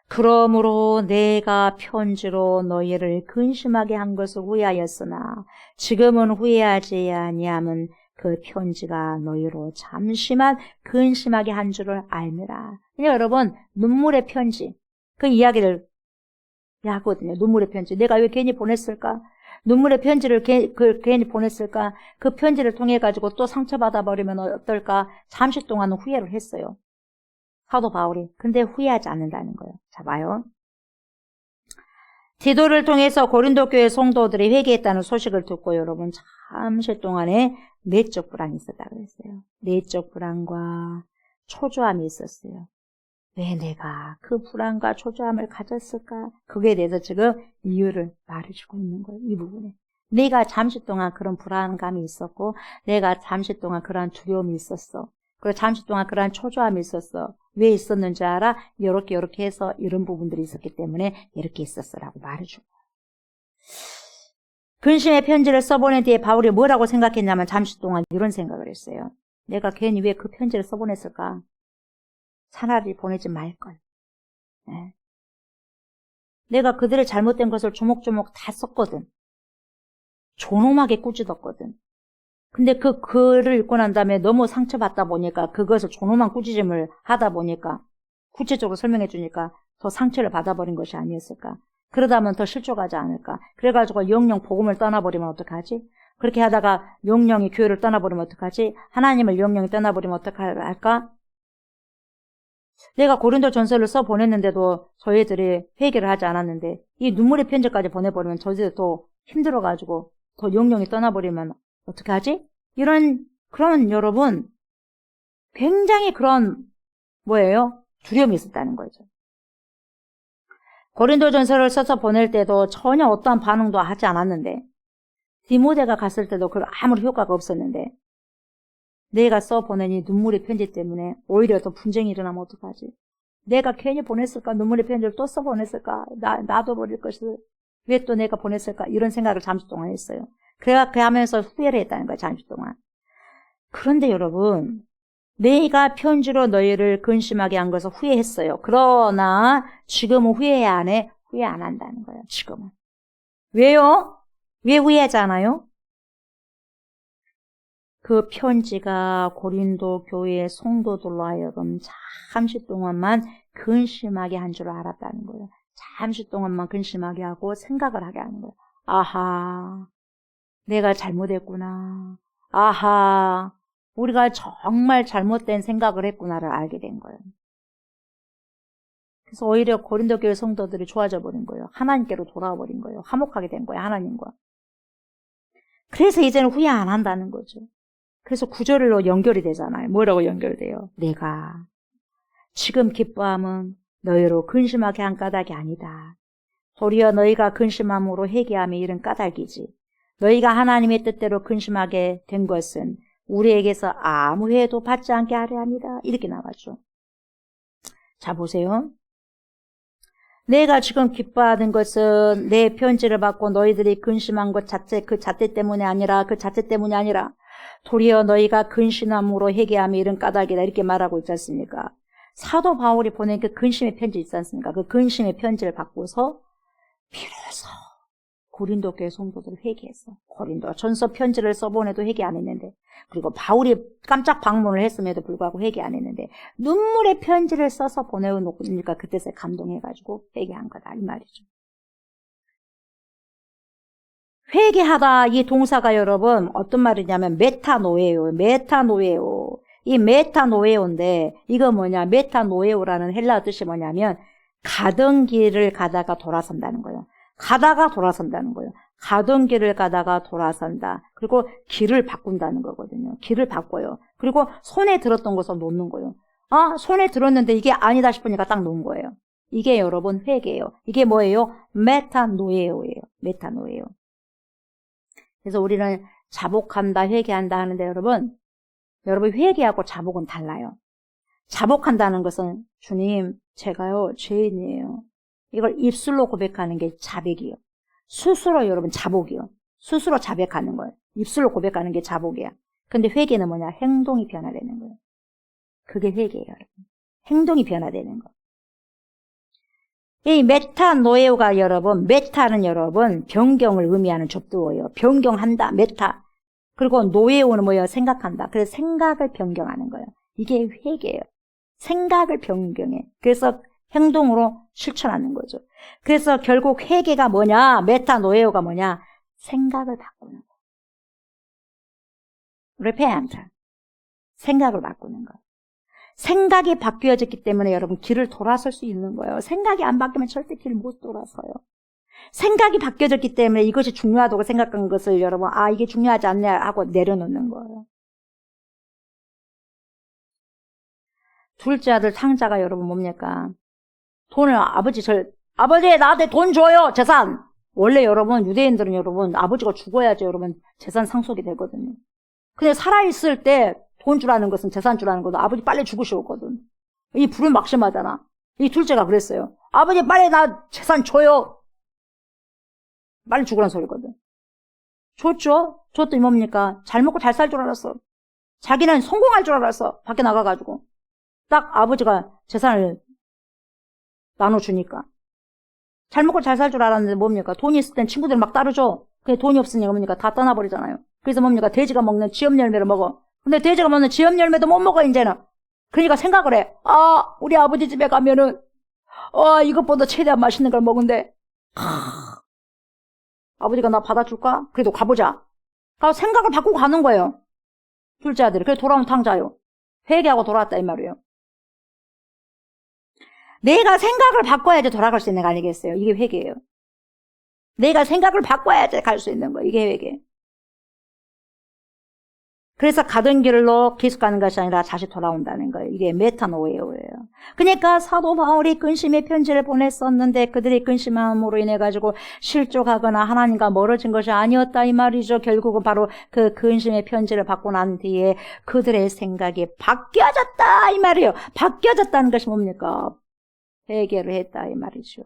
그러므로 내가 편지로 너희를 근심하게 한 것을 후회하였으나 지금은 후회하지 아니함은 그 편지가 너희로 잠시만 근심하게 한 줄을 알미라. 여러분, 눈물의 편지, 그 이야기를 하거든요. 눈물의 편지. 내가 왜 괜히 보냈을까? 눈물의 편지를 괜히 보냈을까? 그 편지를 통해 가지고 또 상처받아 버리면 어떨까? 잠시 동안은 후회를 했어요. 사도 바울이. 근데 후회하지 않는다는 거예요. 자, 봐요. 디도를 통해서 고린도 교회 성도들이 회개했다는 소식을 듣고 여러분 잠시 동안에 내적 불안이 있었다고 그랬어요. 내적 불안과 초조함이 있었어요. 왜 내가 그 불안과 초조함을 가졌을까? 그거에 대해서 지금 이유를 말해주고 있는 거예요. 이 부분에. 내가 잠시 동안 그런 불안감이 있었고 내가 잠시 동안 그런 두려움이 있었어. 그리고 잠시 동안 그런 초조함이 있었어. 왜 있었는지 알아? 이렇게 해서 이런 부분들이 있었기 때문에 이렇게 있었어라고 말해주고. 근심의 편지를 써보낸 뒤에 바울이 뭐라고 생각했냐면 잠시 동안 이런 생각을 했어요. 내가 괜히 왜 그 편지를 써보냈을까? 차라리 보내지 말걸. 네. 내가 그들의 잘못된 것을 조목조목 다 썼거든. 존엄하게 꾸짖었거든. 근데 그 글을 읽고 난 다음에 너무 상처받다 보니까 그것을 존엄한 꾸짖음을 하다 보니까 구체적으로 설명해 주니까 더 상처를 받아버린 것이 아니었을까. 그러다 보면 더 실족하지 않을까. 그래가지고 영영 복음을 떠나버리면 어떡하지? 그렇게 하다가 영영이 교회를 떠나버리면 어떡하지? 하나님을 영영이 떠나버리면 어떡할까? 내가 고린도 전서를 써보냈는데도 저희들이 회개를 하지 않았는데 이 눈물의 편지까지 보내버리면 저희들 또 힘들어가지고 더 영영이 떠나버리면 어떻게 하지? 그런 여러분 굉장히 그런 두려움이 있었다는 거죠. 고린도 전서를 써서 보낼 때도 전혀 어떠한 반응도 하지 않았는데 디모데가 갔을 때도 아무리 효과가 없었는데 내가 써보낸 이 눈물의 편지 때문에 오히려 더 분쟁이 일어나면 어떡하지? 내가 괜히 보냈을까? 눈물의 편지를 또 써보냈을까? 놔둬버릴 것을 왜 또 내가 보냈을까? 이런 생각을 잠시 동안 했어요. 그렇게 하면서 후회를 했다는 거예요. 잠시 동안. 그런데 여러분, 내가 편지로 너희를 근심하게 한 것을 후회했어요. 그러나 지금은 후회 안 해? 후회 안 한다는 거예요. 지금은. 왜요? 왜 후회하지 않아요? 그 편지가 고린도 교회의 성도들로 하여금 잠시 동안만 근심하게 한 줄 알았다는 거예요. 잠시 동안만 근심하게 하고 생각을 하게 하는 거예요. 아하, 내가 잘못했구나. 아하, 우리가 정말 잘못된 생각을 했구나를 알게 된 거예요. 그래서 오히려 고린도 교회 성도들이 좋아져 버린 거예요. 하나님께로 돌아와 버린 거예요. 화목하게 된 거예요. 하나님과. 그래서 이제는 후회 안 한다는 거죠. 그래서 구절로 연결이 되잖아요. 뭐라고 연결돼요? 내가 지금 기뻐함은 너희로 근심하게 한 까닭이 아니다. 도리어 너희가 근심함으로 회개함에 이른 까닭이지. 너희가 하나님의 뜻대로 근심하게 된 것은 우리에게서 아무 해도 받지 않게 하려 합니다. 이렇게 나왔죠. 자, 보세요. 내가 지금 기뻐하는 것은 내 편지를 받고 너희들이 근심한 것 자체, 그 자체 때문이 아니라 도리어 너희가 근심함으로 회개함에 이른 까닭이다. 이렇게 말하고 있지 않습니까? 사도 바울이 보낸 그 근심의 편지 있지 않습니까? 그 근심의 편지를 받고서 비로소 고린도 교회 성도들 회개했어. 고린도 전서 편지를 써보내도 회개 안 했는데, 그리고 바울이 깜짝 방문을 했음에도 불구하고 회개 안 했는데, 눈물의 편지를 써서 보내놓으니까 그때서 감동해가지고 회개한 거다 이 말이죠. 회개하다 이 동사가 여러분 어떤 말이냐면 메타노에오. 이 메타노에오인데 이거 뭐냐? 메타노에오라는 헬라어 뜻이 뭐냐면 가던 길을 가다가 돌아선다는 거예요. 가다가 돌아선다는 거예요. 가던 길을 가다가 돌아선다. 그리고 길을 바꾼다는 거거든요. 길을 바꿔요. 그리고 손에 들었던 것을 놓는 거예요. 손에 들었는데 이게 아니다 싶으니까 딱 놓은 거예요. 이게 여러분 회개예요. 이게 뭐예요? 메타노에오예요. 메타노에오. 그래서 우리는 자복한다, 회개한다 하는데 여러분 회개하고 자복은 달라요. 자복한다는 것은 주님, 제가요 죄인이에요. 이걸 입술로 고백하는 게 자백이요. 스스로 여러분 자복이요. 스스로 자백하는 거예요. 입술로 고백하는 게 자복이야. 근데 회개는 뭐냐? 행동이 변화되는 거예요. 그게 회개예요, 여러분. 행동이 변화되는 거. 이 메타노에오가 여러분, 메타는 여러분 변경을 의미하는 접두어예요. 변경한다, 메타. 그리고 노에오는 뭐예요? 생각한다. 그래서 생각을 변경하는 거예요. 이게 회개예요. 생각을 변경해. 그래서 행동으로 실천하는 거죠. 그래서 결국 회개가 뭐냐? 메타노에오가 뭐냐? 생각을 바꾸는 거. repent. 생각을 바꾸는 거. 생각이 바뀌어졌기 때문에 여러분 길을 돌아설 수 있는 거예요. 생각이 안 바뀌면 절대 길을 못 돌아서요. 생각이 바뀌어졌기 때문에 이것이 중요하다고 생각한 것을 여러분 이게 중요하지 않냐 하고 내려놓는 거예요. 둘째 아들 탕자가 여러분 뭡니까? 돈을 아버지 나한테 돈 줘요. 재산. 원래 여러분 유대인들은 여러분 아버지가 죽어야지 여러분 재산 상속이 되거든요. 근데 살아있을 때 돈 주라는 것은 재산 주라는 것도 아버지 빨리 죽으시거든. 이 불을 막심하잖아. 이 둘째가 그랬어요. 아버지 빨리 나 재산 줘요. 빨리 죽으라는 소리거든. 줬죠? 줬더니 뭡니까? 잘 먹고 잘 살 줄 알았어. 자기는 성공할 줄 알았어. 밖에 나가가지고. 딱 아버지가 재산을 나눠주니까. 잘 먹고 잘 살 줄 알았는데 뭡니까? 돈이 있을 땐 친구들 막 따르죠? 근데 돈이 없으니까 뭡니까? 다 떠나버리잖아요. 그래서 뭡니까? 돼지가 먹는 지엽 열매를 먹어. 근데 돼지가 먹는 지엽 열매도 못 먹어, 이제는. 그러니까 생각을 해. 우리 아버지 집에 가면은, 이것보다 최대한 맛있는 걸 먹은데, 아버지가 나 받아줄까? 그래도 가보자. 그래서 생각을 바꾸고 가는 거예요. 둘째 아들이. 그래서 돌아온 탕자요. 회개하고 돌아왔다, 이 말이에요. 내가 생각을 바꿔야지 돌아갈 수 있는 거 아니겠어요? 이게 회개예요. 내가 생각을 바꿔야지 갈 수 있는 거예요. 이게 회개. 그래서 가던 길로 계속 가는 것이 아니라 다시 돌아온다는 거예요. 이게 메타노에오예요. 그러니까 사도 바울이 근심의 편지를 보냈었는데 그들이 근심함으로 인해 가지고 실족하거나 하나님과 멀어진 것이 아니었다 이 말이죠. 결국은 바로 그 근심의 편지를 받고 난 뒤에 그들의 생각이 바뀌어졌다 이 말이에요. 바뀌어졌다는 것이 뭡니까? 회개를 했다 이 말이죠.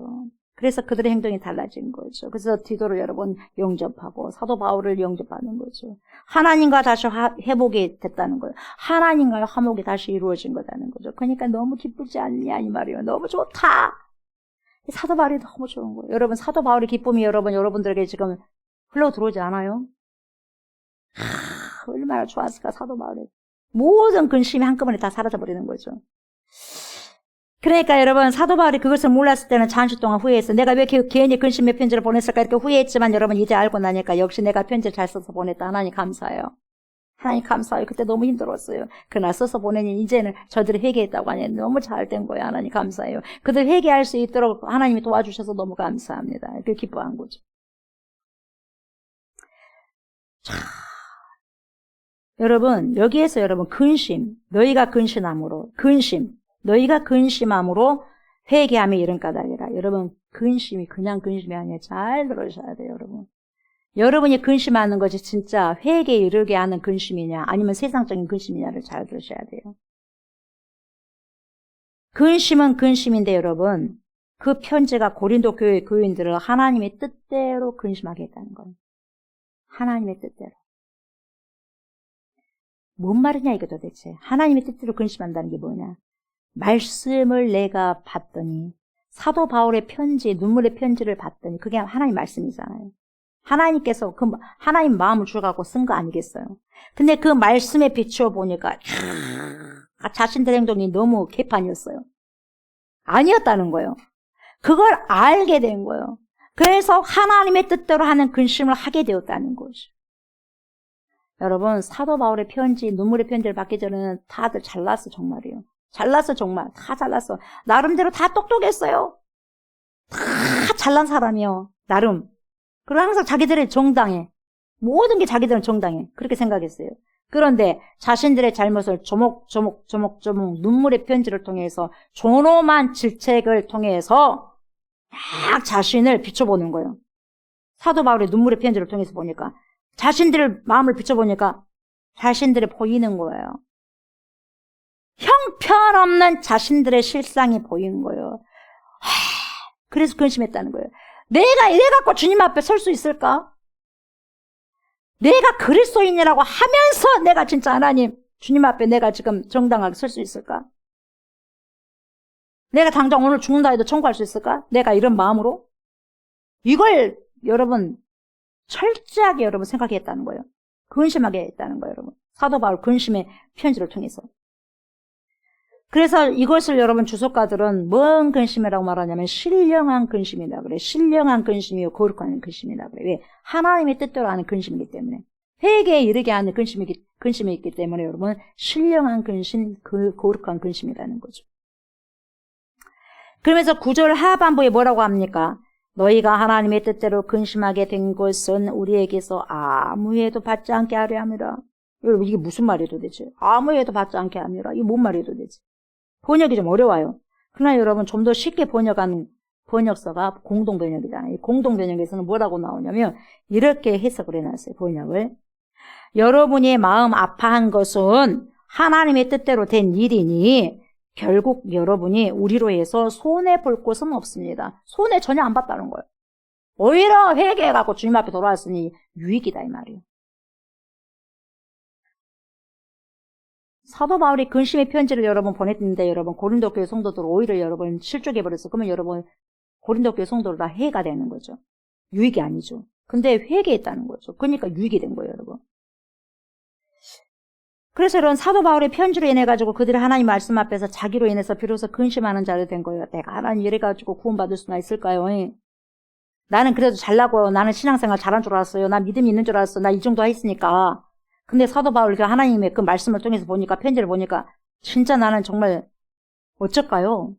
그래서 그들의 행동이 달라진 거죠. 그래서 디도를 여러분 영접하고 사도 바울을 영접하는 거죠. 하나님과 다시 회복이 됐다는 거예요. 하나님과의 화목이 다시 이루어진 거다는 거죠. 그러니까 너무 기쁘지 않냐 이 말이에요. 너무 좋다. 사도 바울이 너무 좋은 거예요. 여러분 사도 바울의 기쁨이 여러분들에게 지금 흘러 들어오지 않아요? 얼마나 좋았을까 사도 바울의 모든 근심이 한꺼번에 다 사라져 버리는 거죠. 그러니까 여러분 사도 바울이 그것을 몰랐을 때는 잠시 동안 후회했어. 내가 왜 괜히 근심의 편지를 보냈을까 이렇게 후회했지만 여러분 이제 알고 나니까 역시 내가 편지를 잘 써서 보냈다. 하나님 감사해요. 하나님 감사해요. 그때 너무 힘들었어요. 그러나 써서 보내니 이제는 저들이 회개했다고 하니 너무 잘 된 거예요. 하나님 감사해요. 그들 회개할 수 있도록 하나님이 도와주셔서 너무 감사합니다. 이렇게 기뻐한 거죠. 자, 여러분 여기에서 여러분 너희가 근심함으로 회개함에 이른 까닭이라. 여러분 근심이 그냥 근심이 아니에요. 잘 들으셔야 돼요. 여러분. 여러분이 근심하는 것이 진짜 회개에 이르게 하는 근심이냐 아니면 세상적인 근심이냐를 잘 들으셔야 돼요. 근심은 근심인데 여러분 그 편지가 고린도 교회 교인들을 하나님의 뜻대로 근심하게 했다는 거예요. 하나님의 뜻대로. 뭔 말이냐 이거 도대체. 하나님의 뜻대로 근심한다는 게 뭐냐. 말씀을 내가 봤더니 사도 바울의 편지, 눈물의 편지를 봤더니 그게 하나님 말씀이잖아요. 하나님께서 하나님 마음을 주셔갖고 쓴 거 아니겠어요? 근데 그 말씀에 비추어 보니까 자신들 행동이 너무 개판이었어요. 아니었다는 거예요. 그걸 알게 된 거예요. 그래서 하나님의 뜻대로 하는 근심을 하게 되었다는 거죠. 여러분, 사도 바울의 편지, 눈물의 편지를 받기 전에는 다들 잘났어, 정말이에요. 잘났어, 정말. 다 잘났어. 나름대로 다 똑똑했어요. 다 잘난 사람이요, 나름. 그리고 항상 자기들의 정당해. 모든 게 자기들은 정당해. 그렇게 생각했어요. 그런데 자신들의 잘못을 조목조목 눈물의 편지를 통해서 존엄한 질책을 통해서 막 자신을 비춰보는 거예요. 사도 바울의 눈물의 편지를 통해서 보니까 자신들의 마음을 비춰보니까 자신들이 보이는 거예요. 형편없는 자신들의 실상이 보이는 거예요. 그래서 근심했다는 거예요. 내가 이래 갖고 주님 앞에 설 수 있을까? 내가 그리스도인이라고 하면서 내가 진짜 하나님, 주님 앞에 내가 지금 정당하게 설 수 있을까? 내가 당장 오늘 죽는다 해도 청구할 수 있을까? 내가 이런 마음으로? 이걸 여러분 철저하게 여러분 생각했다는 거예요. 근심하게 했다는 거예요, 여러분. 사도 바울 근심의 편지를 통해서. 그래서 이것을 여러분 주석가들은 뭔 근심이라고 말하냐면 신령한 근심이라고 그래요. 신령한 근심이요 거룩한 근심이라고 그래요. 왜? 하나님의 뜻대로 하는 근심이기 때문에. 회개에 이르게 하는 근심이 있기 때문에 여러분 신령한 근심, 거룩한 근심이라는 거죠. 그러면서 9절 하반부에 뭐라고 합니까? 너희가 하나님의 뜻대로 근심하게 된 것은 우리에게서 아무 해도 받지 않게 하려 함이라. 여러분 이게 무슨 말이에요 도대체? 아무 해도 받지 않게 함이라. 이게 뭔 말이에요 도대체? 번역이 좀 어려워요. 그러나 여러분 좀 더 쉽게 번역한 번역서가 공동번역이잖아요. 공동번역에서는 뭐라고 나오냐면 이렇게 해석을 해놨어요. 번역을. 여러분이 마음 아파한 것은 하나님의 뜻대로 된 일이니 결국 여러분이 우리로 해서 손해볼 곳은 없습니다. 손해 전혀 안 봤다는 거예요. 오히려 회개해갖고 주님 앞에 돌아왔으니 유익이다 이 말이에요. 사도 바울이 근심의 편지를 여러분 보냈는데 여러분 고린도 교회 성도들 오히려 여러분 실족해버렸어. 그러면 여러분 고린도 교회 성도들 다 해가 되는 거죠. 유익이 아니죠. 근데 회개했다는 거죠. 그러니까 유익이 된 거예요 여러분. 그래서 이런 사도 바울의 편지로 인해 가지고 그들이 하나님 말씀 앞에서 자기로 인해서 비로소 근심하는 자를 된 거예요. 내가 하나님 이래 가지고 구원받을 수나 있을까요? 나는 그래도 잘나고 나는 신앙생활 잘한 줄 알았어요. 나 믿음이 있는 줄 알았어. 나 이 정도 했으니까. 근데 사도 바울 하나님의 그 말씀을 통해서 보니까 편지를 보니까 진짜 나는 정말 어쩔까요?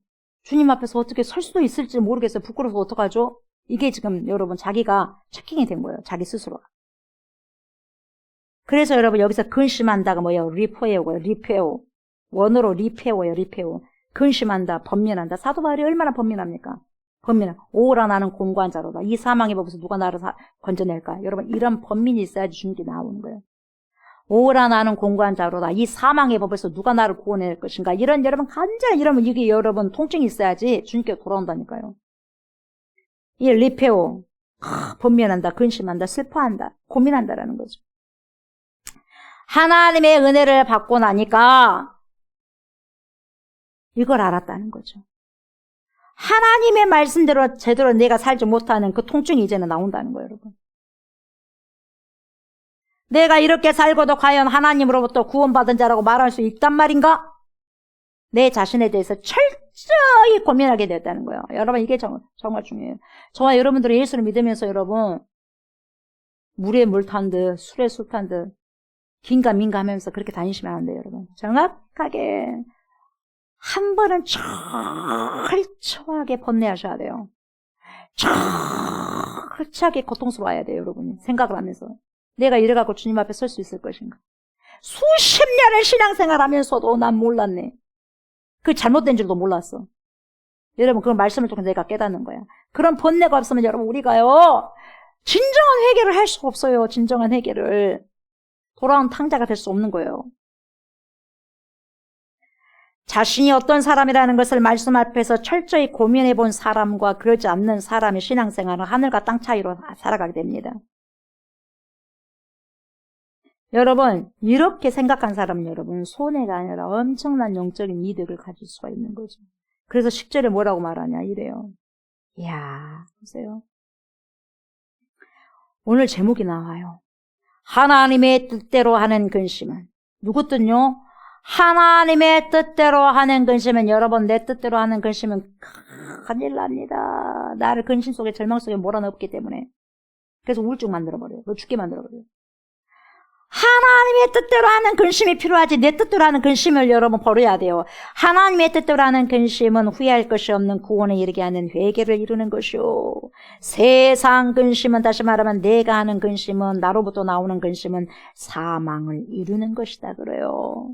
주님 앞에서 어떻게 설 수도 있을지 모르겠어요. 부끄러워서 어떡하죠? 이게 지금 여러분 자기가 체킹이 된 거예요. 자기 스스로가. 그래서 여러분 여기서 근심한다가 뭐예요? 리페오고요. 리페오. 원어로 리페오예요. 리페오. 근심한다. 번민한다. 사도 바울이 얼마나 번민합니까? 번민한. 오라 나는 공고한 자로다. 이 사망의 법에서 누가 나를 건져낼까? 여러분 이런 번민이 있어야지 주님께 나오는 거예요. 오라 나는 공고한 자로다. 이 사망의 법에서 누가 나를 구원할 것인가? 이런 여러분 간절히 이러면 이게 여러분 통증이 있어야지 주님께 돌아온다니까요. 이 리페오. 번민한다. 근심한다. 슬퍼한다. 고민한다라는 거죠. 하나님의 은혜를 받고 나니까 이걸 알았다는 거죠. 하나님의 말씀대로 제대로 내가 살지 못하는 그 통증이 이제는 나온다는 거예요, 여러분. 내가 이렇게 살고도 과연 하나님으로부터 구원받은 자라고 말할 수 있단 말인가? 내 자신에 대해서 철저히 고민하게 되었다는 거예요. 여러분 이게 정말 중요해요. 저와 여러분들이 예수를 믿으면서 여러분 물에 물 탄 듯 술에 술 탄 듯 긴가민가 하면서 그렇게 다니시면 안 돼요, 여러분. 정확하게 한 번은 철저하게 번뇌하셔야 돼요. 철저하게 고통스러워야 돼요, 여러분이. 생각을 하면서. 내가 이래갖고 주님 앞에 설 수 있을 것인가. 수십 년을 신앙생활 하면서도 난 몰랐네. 그 잘못된 줄도 몰랐어. 여러분, 그런 말씀을 통해서 내가 깨닫는 거야. 그런 번뇌가 없으면 여러분, 우리가요, 진정한 회개를 할 수가 없어요. 진정한 회개를. 돌아온 탕자가 될 수 없는 거예요. 자신이 어떤 사람이라는 것을 말씀 앞에서 철저히 고민해 본 사람과 그러지 않는 사람의 신앙생활은 하늘과 땅 차이로 살아가게 됩니다. 여러분, 이렇게 생각한 사람은 여러분, 손해가 아니라 엄청난 영적인 이득을 가질 수가 있는 거죠. 그래서 10절에 뭐라고 말하냐, 이래요. 이야, 보세요. 오늘 제목이 나와요. 하나님의 뜻대로 하는 근심은. 누구 뜻요? 하나님의 뜻대로 하는 근심은, 여러분, 내 뜻대로 하는 근심은 큰일 납니다. 나를 근심 속에, 절망 속에 몰아넣기 때문에. 그래서 우울증 만들어버려요. 너 죽게 만들어버려요. 하나님의 뜻대로 하는 근심이 필요하지, 내 뜻대로 하는 근심을 여러분 버려야 돼요. 하나님의 뜻대로 하는 근심은 후회할 것이 없는 구원에 이르게 하는 회개를 이루는 것이요. 세상 근심은, 다시 말하면 내가 하는 근심은, 나로부터 나오는 근심은 사망을 이루는 것이다 그래요.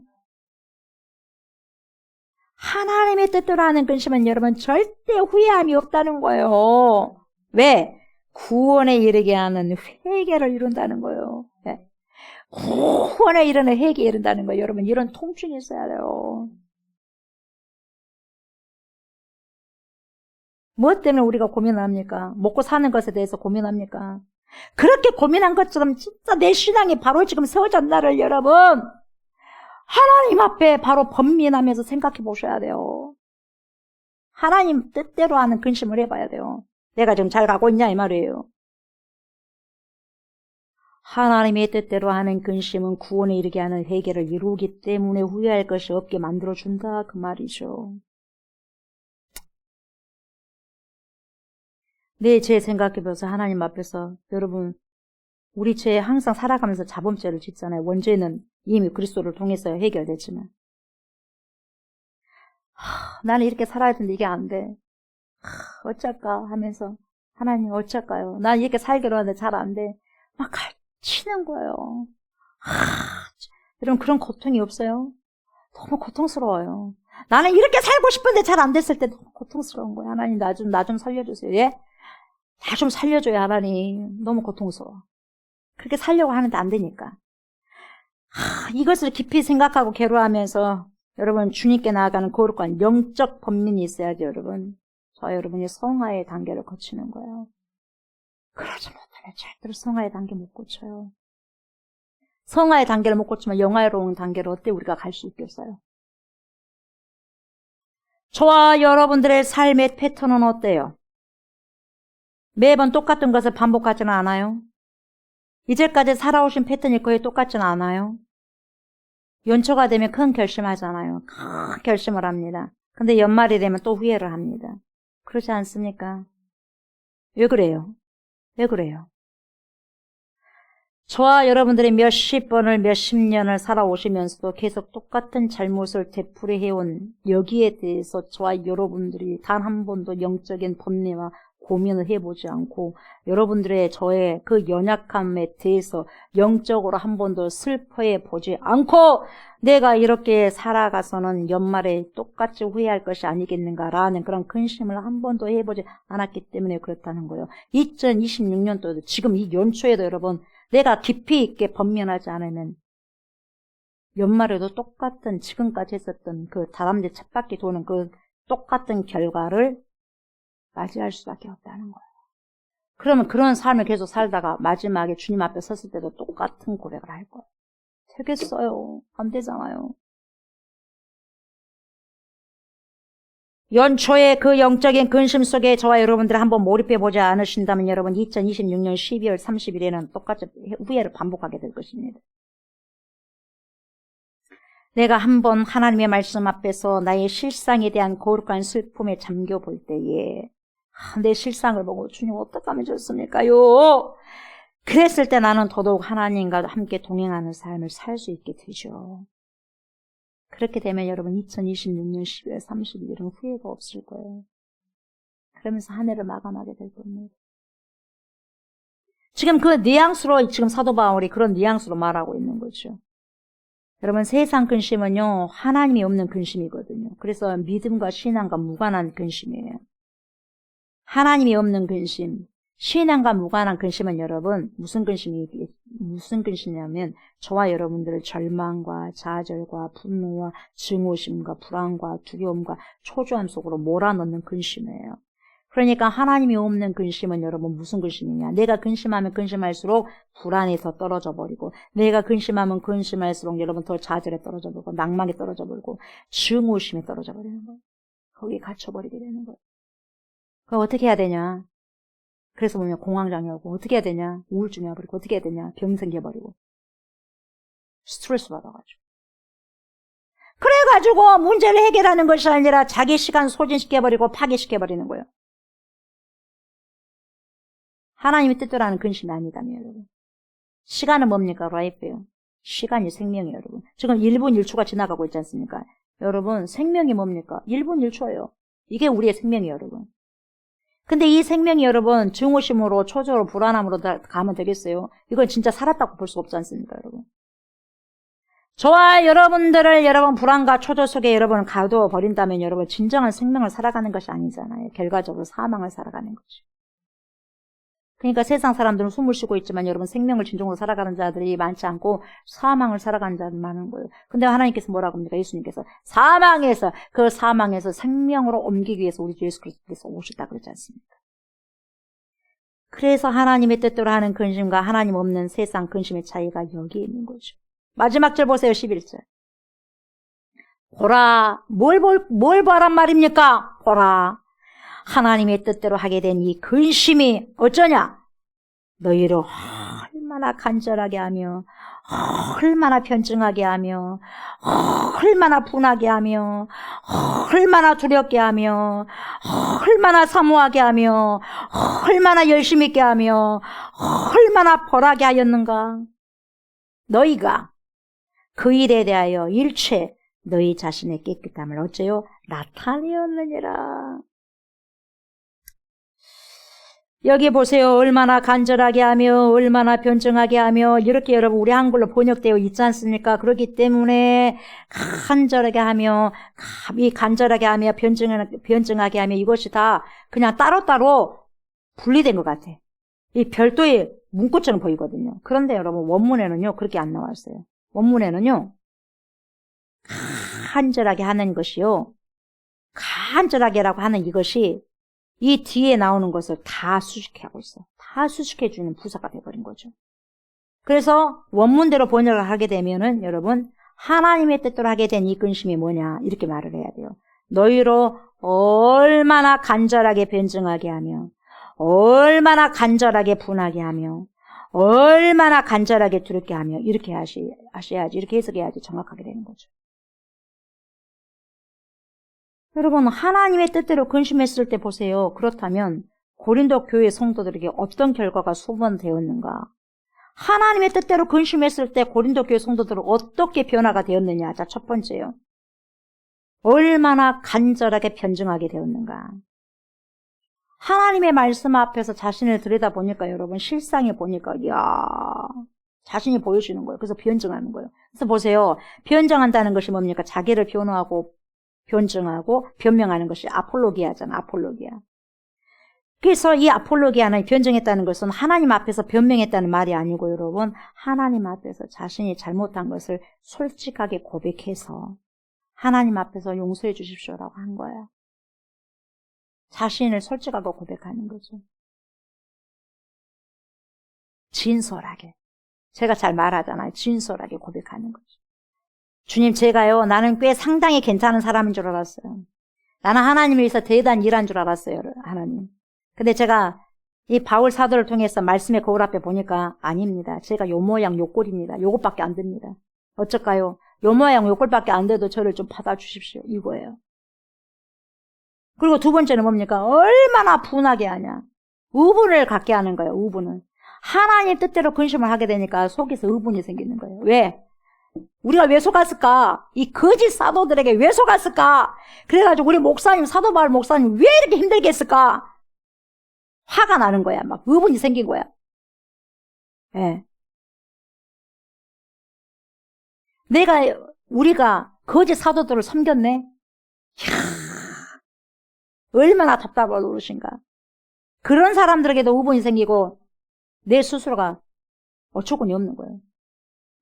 하나님의 뜻대로 하는 근심은 여러분 절대 후회함이 없다는 거예요. 왜? 구원에 이르게 하는 회개를 이룬다는 거예요. 네. 구원에 이르는 회개에 이른다는 거예요. 여러분, 이런 통증이 있어야 돼요. 무엇 때문에 우리가 고민을 합니까? 먹고 사는 것에 대해서 고민합니까? 그렇게 고민한 것처럼 진짜 내 신앙이 바로 지금 세워졌나를 여러분, 하나님 앞에 바로 번민하면서 생각해 보셔야 돼요. 하나님 뜻대로 하는 근심을 해봐야 돼요. 내가 지금 잘 가고 있냐 이 말이에요. 하나님의 뜻대로 하는 근심은 구원에 이르게 하는 회개를 이루기 때문에 후회할 것이 없게 만들어준다 그 말이죠. 내 죄 생각해보세요. 하나님 앞에서 여러분, 우리 죄 항상 살아가면서 자범죄를 짓잖아요. 원죄는 이미 그리스도를 통해서 해결됐지만, 나는 이렇게 살아야 되는데 이게 안 돼. 어쩔까 하면서, 하나님 어쩔까요? 난 이렇게 살기로 하는데 잘 안 돼. 막 갈치는 거예요. 여러분, 그런 고통이 없어요? 너무 고통스러워요. 나는 이렇게 살고 싶은데 잘 안 됐을 때 너무 고통스러운 거예요. 하나님 나 좀 살려주세요. 예? 나 좀 살려줘요. 하나님. 너무 고통스러워. 그렇게 살려고 하는데 안 되니까. 이것을 깊이 생각하고 괴로워하면서 여러분 주님께 나아가는 거룩한 영적 범민이 있어야죠. 여러분. 저와 여러분이 성화의 단계를 거치는 거예요. 그러지 못하면 절대로 성화의 단계 못 고쳐요. 성화의 단계를 못 고치면 영화로운 단계로 어때 우리가 갈 수 있겠어요? 저와 여러분들의 삶의 패턴은 어때요? 매번 똑같은 것을 반복하지는 않아요? 이제까지 살아오신 패턴이 거의 똑같지는 않아요? 연초가 되면 큰 결심하잖아요. 큰 결심을 합니다. 근데 연말이 되면 또 후회를 합니다. 그렇지 않습니까? 왜 그래요? 왜 그래요? 저와 여러분들이 몇십 번을 몇십 년을 살아오시면서도 계속 똑같은 잘못을 되풀이해온 여기에 대해서 저와 여러분들이 단 한 번도 영적인 번뇌와 고민을 해보지 않고 여러분들의 저의 그 연약함에 대해서 영적으로 한 번도 슬퍼해 보지 않고 내가 이렇게 살아가서는 연말에 똑같이 후회할 것이 아니겠는가라는 그런 근심을 한 번도 해보지 않았기 때문에 그렇다는 거예요. 2026년도에도 지금 이 연초에도 여러분 내가 깊이 있게 번면하지 않으면 연말에도 똑같은 지금까지 했었던 그 다람쥐 쳇바퀴 도는 그 똑같은 결과를 맞이할 수밖에 없다는 거예요. 그러면 그런 삶을 계속 살다가 마지막에 주님 앞에 섰을 때도 똑같은 고백을 할 거예요. 되겠어요? 안 되잖아요. 연초에 그 영적인 근심 속에 저와 여러분들이 한번 몰입해보지 않으신다면 여러분 2026년 12월 30일에는 똑같이 후회를 반복하게 될 것입니다. 내가 한번 하나님의 말씀 앞에서 나의 실상에 대한 거룩한 슬픔에 잠겨볼 때에 내 실상을 보고 주님 어떡하면 좋습니까요? 그랬을 때 나는 더더욱 하나님과 함께 동행하는 삶을 살 수 있게 되죠. 그렇게 되면 여러분 2026년 12월 30일은 후회가 없을 거예요. 그러면서 한 해를 마감하게 될 겁니다. 지금 그 뉘앙스로 지금 사도 바울이 그런 뉘앙스로 말하고 있는 거죠. 여러분 세상 근심은요 하나님이 없는 근심이거든요. 그래서 믿음과 신앙과 무관한 근심이에요. 하나님이 없는 근심, 신앙과 무관한 근심은 여러분 무슨 근심이냐면 저와 여러분들을 절망과 좌절과 분노와 증오심과 불안과 두려움과 초조함 속으로 몰아넣는 근심이에요. 그러니까 하나님이 없는 근심은 여러분 무슨 근심이냐? 내가 근심하면 근심할수록 불안이 더 떨어져 버리고 내가 근심하면 근심할수록 여러분 더 좌절에 떨어져 버리고 낭만에 떨어져 버리고 증오심에 떨어져 버리는 거예요. 거기에 갇혀버리게 되는 거예요. 그럼 어떻게 해야 되냐? 그래서 보면 공황장애 오고 어떻게 해야 되냐? 우울증이 와버리고 어떻게 해야 되냐? 병 생겨버리고 스트레스 받아가지고. 그래가지고 문제를 해결하는 것이 아니라 자기 시간 소진시켜버리고 파괴시켜버리는 거예요. 하나님의 뜻대로 하는 근심이 아니다며 여러분. 시간은 뭡니까? 라이프예요. 시간이 생명이에요 여러분. 지금 1분 1초가 지나가고 있지 않습니까? 여러분 생명이 뭡니까? 1분 1초예요. 이게 우리의 생명이에요 여러분. 근데 이 생명이 여러분 증오심으로 초조로 불안함으로 가면 되겠어요? 이건 진짜 살았다고 볼 수 없지 않습니까 여러분? 저와 여러분들을 여러분 불안과 초조 속에 여러분을 가둬 버린다면 여러분 진정한 생명을 살아가는 것이 아니잖아요. 결과적으로 사망을 살아가는 거죠. 그러니까 세상 사람들은 숨을 쉬고 있지만 여러분 생명을 진정으로 살아가는 자들이 많지 않고 사망을 살아가는 자들이 많은 거예요. 근데 하나님께서 뭐라고 합니까? 예수님께서 그 사망에서 생명으로 옮기기 위해서 우리 주 예수 그리스도께서 오셨다 그러지 않습니까? 그래서 하나님의 뜻대로 하는 근심과 하나님 없는 세상 근심의 차이가 여기에 있는 거죠. 마지막 절 보세요. 11절. 보라, 뭘 보란 말입니까? 보라, 하나님의 뜻대로 하게 된 이 근심이 어쩌냐? 너희를 얼마나 간절하게 하며 얼마나 편증하게 하며 얼마나 분하게 하며 얼마나 두렵게 하며 얼마나 사모하게 하며 얼마나 열심히 있게 하며 얼마나 벌하게 하였는가? 너희가 그 일에 대하여 일체 너희 자신의 깨끗함을 어째요? 나타내었느니라. 여기 보세요. 얼마나 간절하게 하며 얼마나 변증하게 하며 이렇게 여러분 우리 한글로 번역되어 있지 않습니까? 그렇기 때문에 간절하게 하며 변증하게 하며 이것이 다 그냥 따로따로 분리된 것 같아. 이 별도의 문구처럼 보이거든요. 그런데 여러분 원문에는요 그렇게 안 나와 있어요. 원문에는요 간절하게 하는 것이요 간절하게라고 하는 이것이 이 뒤에 나오는 것을 다 수식하고 있어. 다 수식해주는 부사가 돼버린 거죠. 그래서 원문대로 번역을 하게 되면은 여러분 하나님의 뜻대로 하게 된 이 근심이 뭐냐 이렇게 말을 해야 돼요. 너희로 얼마나 간절하게 변증하게 하며 얼마나 간절하게 분하게 하며 얼마나 간절하게 두렵게 하며 이렇게 하셔야지 이렇게 해석해야지 정확하게 되는 거죠. 여러분 하나님의 뜻대로 근심했을 때 보세요. 그렇다면 고린도 교회 성도들에게 어떤 결과가 소문되었는가? 하나님의 뜻대로 근심했을 때 고린도 교회 성도들은 어떻게 변화가 되었느냐? 자, 첫 번째요. 얼마나 간절하게 변증하게 되었는가? 하나님의 말씀 앞에서 자신을 들여다보니까 여러분 실상에 보니까 이야 자신이 보여지는 거예요. 그래서 변증하는 거예요. 그래서 보세요. 변증한다는 것이 뭡니까? 자기를 변호하고 변증하고 변명하는 것이 아폴로기아잖아. 아폴로기아. 그래서 이 아폴로기아는 변증했다는 것은 하나님 앞에서 변명했다는 말이 아니고 여러분 하나님 앞에서 자신이 잘못한 것을 솔직하게 고백해서 하나님 앞에서 용서해 주십시오라고 한 거야. 자신을 솔직하게 고백하는 거죠. 진솔하게. 제가 잘 말하잖아요. 진솔하게 고백하는 거죠. 주님 제가요 나는 꽤 상당히 괜찮은 사람인 줄 알았어요. 나는 하나님을 위해서 대단히 일한 줄 알았어요. 하나님. 근데 제가 이 바울 사도를 통해서 말씀의 거울 앞에 보니까 아닙니다. 제가 요 모양 요 꼴입니다. 요것밖에 안 됩니다. 어쩔까요? 요 모양 요 꼴밖에 안 돼도 저를 좀 받아주십시오. 이거예요. 그리고 두 번째는 뭡니까? 얼마나 분하게 하냐. 의분을 갖게 하는 거예요. 의분을. 하나님 뜻대로 근심을 하게 되니까 속에서 의분이 생기는 거예요. 왜? 우리가 왜 속았을까? 이 거짓 사도들에게 왜 속았을까? 그래가지고 우리 목사님, 사도 바울 목사님 왜 이렇게 힘들게 했을까? 화가 나는 거야. 막 의분이 생긴 거야. 예. 우리가 거짓 사도들을 섬겼네? 이야, 얼마나 답답할 노릇인가. 그런 사람들에게도 의분이 생기고 내 스스로가 어처구니 없는 거예요.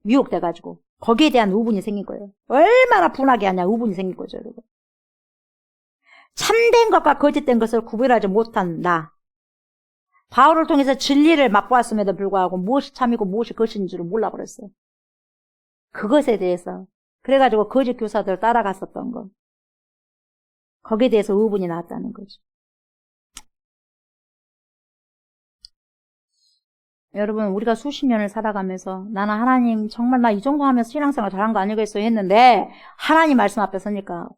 미혹돼가지고 거기에 대한 의분이 생긴 거예요. 얼마나 분하게 하냐 의분이 생긴 거죠. 여러분. 참된 것과 거짓된 것을 구별하지 못한 나. 바울을 통해서 진리를 맛보았음에도 불구하고 무엇이 참이고 무엇이 거짓인 줄을 몰라버렸어요. 그것에 대해서 그래가지고 거짓 교사들 따라갔었던 것. 거기에 대해서 의분이 나왔다는 거죠. 여러분, 우리가 수십 년을 살아가면서 나는 하나님 정말 나 이 정도 하면서 신앙생활 잘한 거 아니겠어요 했는데 하나님 말씀 앞에 서니까 와,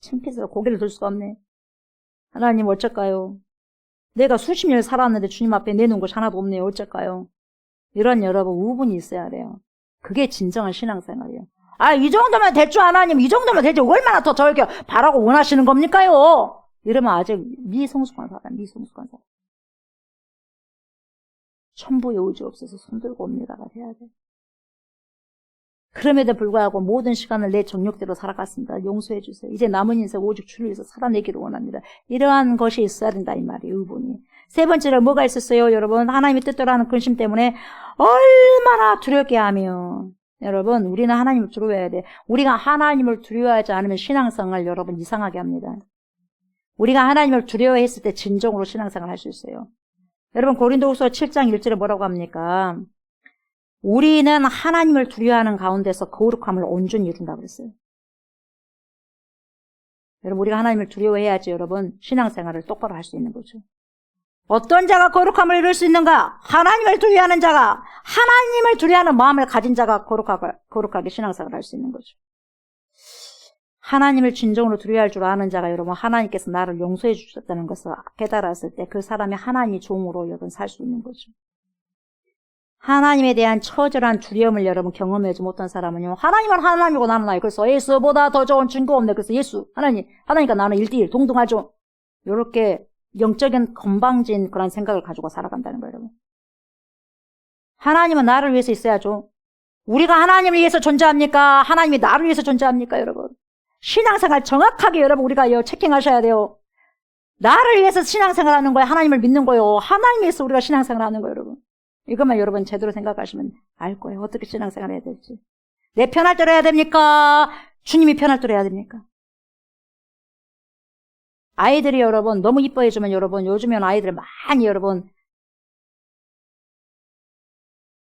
창피해서 고개를 들 수가 없네. 하나님 어쩔까요? 내가 수십 년을 살았는데 주님 앞에 내놓은 것이 하나도 없네요. 어쩔까요? 이런 여러분 우분이 있어야 돼요. 그게 진정한 신앙생활이에요. 아, 이 정도면 될 줄 하나님, 이 정도면 되지. 얼마나 더 저렇게 바라고 원하시는 겁니까요? 이러면 아직 미성숙한 사람, 미성숙한 사람. 천부의 의지 없어서 손들고 옵니다가 돼야 돼. 그럼에도 불구하고 모든 시간을 내 정욕대로 살아갔습니다. 용서해 주세요. 이제 남은 인생 오직 주를 위해서 살아내기를 원합니다. 이러한 것이 있어야 된다 이 말이에요. 의분이. 세 번째로 뭐가 있었어요? 여러분, 하나님의 뜻대로 하는 근심 때문에 얼마나 두렵게 하며 여러분, 우리는 하나님을 두려워해야 돼. 우리가 하나님을 두려워하지 않으면 신앙생활 여러분 이상하게 합니다. 우리가 하나님을 두려워했을 때 진정으로 신앙생활 할 수 있어요. 여러분, 고린도후서 7장 1절에 뭐라고 합니까? 우리는 하나님을 두려워하는 가운데서 거룩함을 온전히 이룬다고 그랬어요. 여러분, 우리가 하나님을 두려워해야지 여러분 신앙생활을 똑바로 할 수 있는 거죠. 어떤 자가 거룩함을 이룰 수 있는가? 하나님을 두려워하는 자가, 하나님을 두려워하는 마음을 가진 자가 거룩하게 신앙생활을 할 수 있는 거죠. 하나님을 진정으로 두려워할 줄 아는 자가 여러분 하나님께서 나를 용서해 주셨다는 것을 깨달았을 때 그 사람이 하나님의 종으로 여러분 살 수 있는 거죠. 하나님에 대한 처절한 두려움을 여러분 경험하지 못한 사람은요, 하나님은 하나님이고 나는 나요. 그래서 예수보다 더 좋은 증거 없네. 그래서 예수, 하나님과 나는 1대1 동등하죠. 이렇게 영적인 건방진 그런 생각을 가지고 살아간다는 거예요, 여러분. 하나님은 나를 위해서 있어야죠. 우리가 하나님을 위해서 존재합니까? 하나님이 나를 위해서 존재합니까, 여러분? 신앙생활 정확하게 여러분 우리가 체킹하셔야 돼요. 나를 위해서 신앙생활 하는 거예요. 하나님을 믿는 거예요. 하나님 위해서 우리가 신앙생활 하는 거예요, 여러분. 이것만 여러분 제대로 생각하시면 알 거예요. 어떻게 신앙생활 해야 될지. 내 편할 대로 해야 됩니까? 주님이 편할 대로 해야 됩니까? 아이들이 여러분 너무 이뻐해주면 여러분 요즘엔 아이들 많이 여러분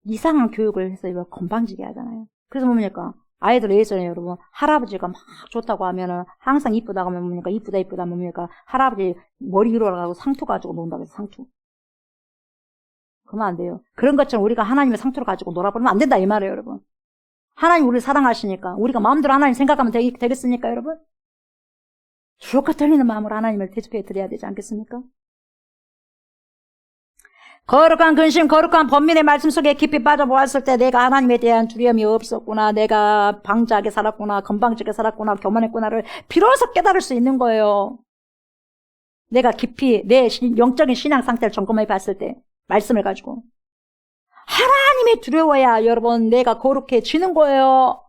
이상한 교육을 해서 이거 건방지게 하잖아요. 그래서 뭡니까? 아이들 예전에 여러분 할아버지가 막 좋다고 하면은 항상 이쁘다고 하면 뭡니까? 이쁘다 뭡니까? 할아버지 머리 위로 가고 상투 가지고 논다고 해서 상투. 그러면 안 돼요. 그런 것처럼 우리가 하나님의 상투를 가지고 놀아버리면 안 된다 이 말이에요, 여러분. 하나님 우리를 사랑하시니까 우리가 마음대로 하나님 생각하면 되겠습니까, 여러분? 주옥과 떨리는 마음으로 하나님을 대접해 드려야 되지 않겠습니까? 거룩한 근심, 거룩한 번민의 말씀 속에 깊이 빠져보았을 때 내가 하나님에 대한 두려움이 없었구나, 내가 방자하게 살았구나, 건방지게 살았구나, 교만했구나를 비로소 깨달을 수 있는 거예요. 내가 깊이 내 영적인 신앙 상태를 점검해 봤을 때 말씀을 가지고 하나님이 두려워야 여러분 내가 거룩해지는 거예요.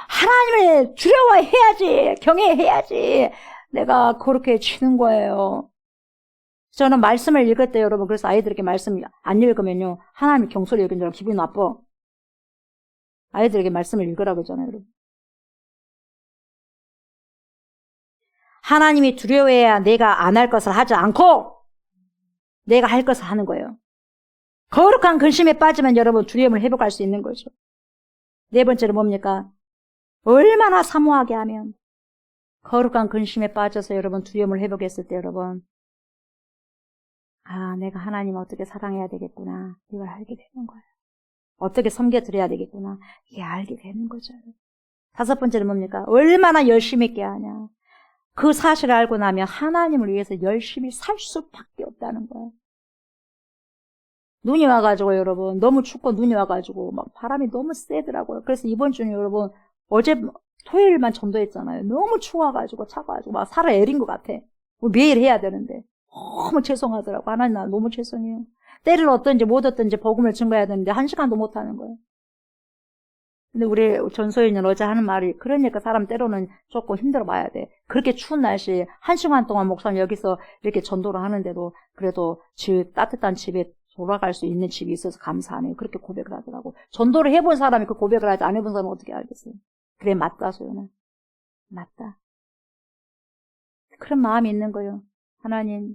하나님을 두려워해야지, 경외해야지 내가 거룩해지는 거예요. 저는 말씀을 읽을 때 여러분 그래서 아이들에게 말씀 안 읽으면요 하나님 경솔히 읽은 줄 알고 기분이 나빠. 아이들에게 말씀을 읽으라고 했잖아요, 여러분. 하나님이 두려워해야 내가 안 할 것을 하지 않고 내가 할 것을 하는 거예요. 거룩한 근심에 빠지면 여러분 두려움을 회복할 수 있는 거죠. 네 번째로 뭡니까? 얼마나 사모하게 하면 거룩한 근심에 빠져서 여러분 두려움을 회복했을 때 여러분 아, 내가 하나님 어떻게 사랑해야 되겠구나. 이걸 알게 되는 거예요. 어떻게 섬겨드려야 되겠구나. 이게 알게 되는 거죠. 다섯 번째는 뭡니까? 얼마나 열심히 있게 하냐. 그 사실을 알고 나면 하나님을 위해서 열심히 살 수밖에 없다는 거예요. 눈이 와가지고 여러분 너무 춥고 눈이 와가지고 막 바람이 너무 세더라고요. 그래서 이번 주는 여러분 어제 토요일만 전도했잖아요. 너무 추워가지고 차가지고 막 살을 애린 것 같아. 매일 해야 되는데 너무 죄송하더라고. 하나님 나 너무 죄송해요. 때를 얻든지 못 얻든지 복음을 증거해야 되는데 1시간도 못 하는 거예요. 근데 우리 전소연은 어제 하는 말이 그러니까 사람 때로는 조금 힘들어 봐야 돼. 그렇게 추운 날씨에 1시간 동안 목사님 여기서 이렇게 전도를 하는데도 그래도 따뜻한 집에 돌아갈 수 있는 집이 있어서 감사하네요. 그렇게 고백을 하더라고. 전도를 해본 사람이 그 고백을 하지 안 해본 사람은 어떻게 알겠어요? 그래 맞다 소연아. 맞다. 그런 마음이 있는 거예요. 하나님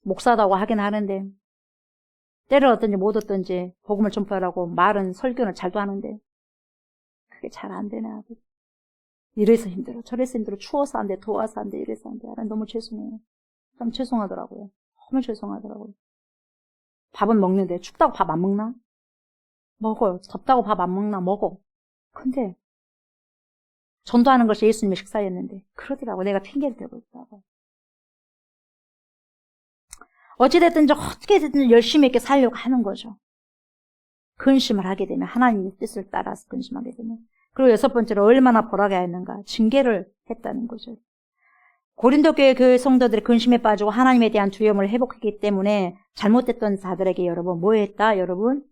목사다고 하긴 하는데 때를 얻든지 못 얻든지 복음을 전파하라고 말은 설교는 잘도 하는데 그게 잘 안 되네. 이래서 힘들어 저래서 힘들어 추워서 안 돼 더워서 안 돼 이래서 안 돼. 하나님 너무 죄송해요. 참 죄송하더라고요. 너무 죄송하더라고요. 밥은 먹는데 춥다고 밥 안 먹나? 먹어요. 덥다고 밥 안 먹나? 먹어. 근데 전도하는 것이 예수님의 식사였는데 그러더라고. 내가 핑계를 대고 있다고. 어찌됐든 어떻게든 열심히 이렇게 살려고 하는 거죠. 근심을 하게 되면 하나님의 뜻을 따라서 근심하게 되면. 그리고 6번째로 얼마나 벌하게 했는가? 징계를 했다는 거죠. 고린도 교회 성도들이 근심에 빠지고 하나님에 대한 두려움을 회복했기 때문에 잘못됐던 자들에게 여러분 뭐 했다? 여러분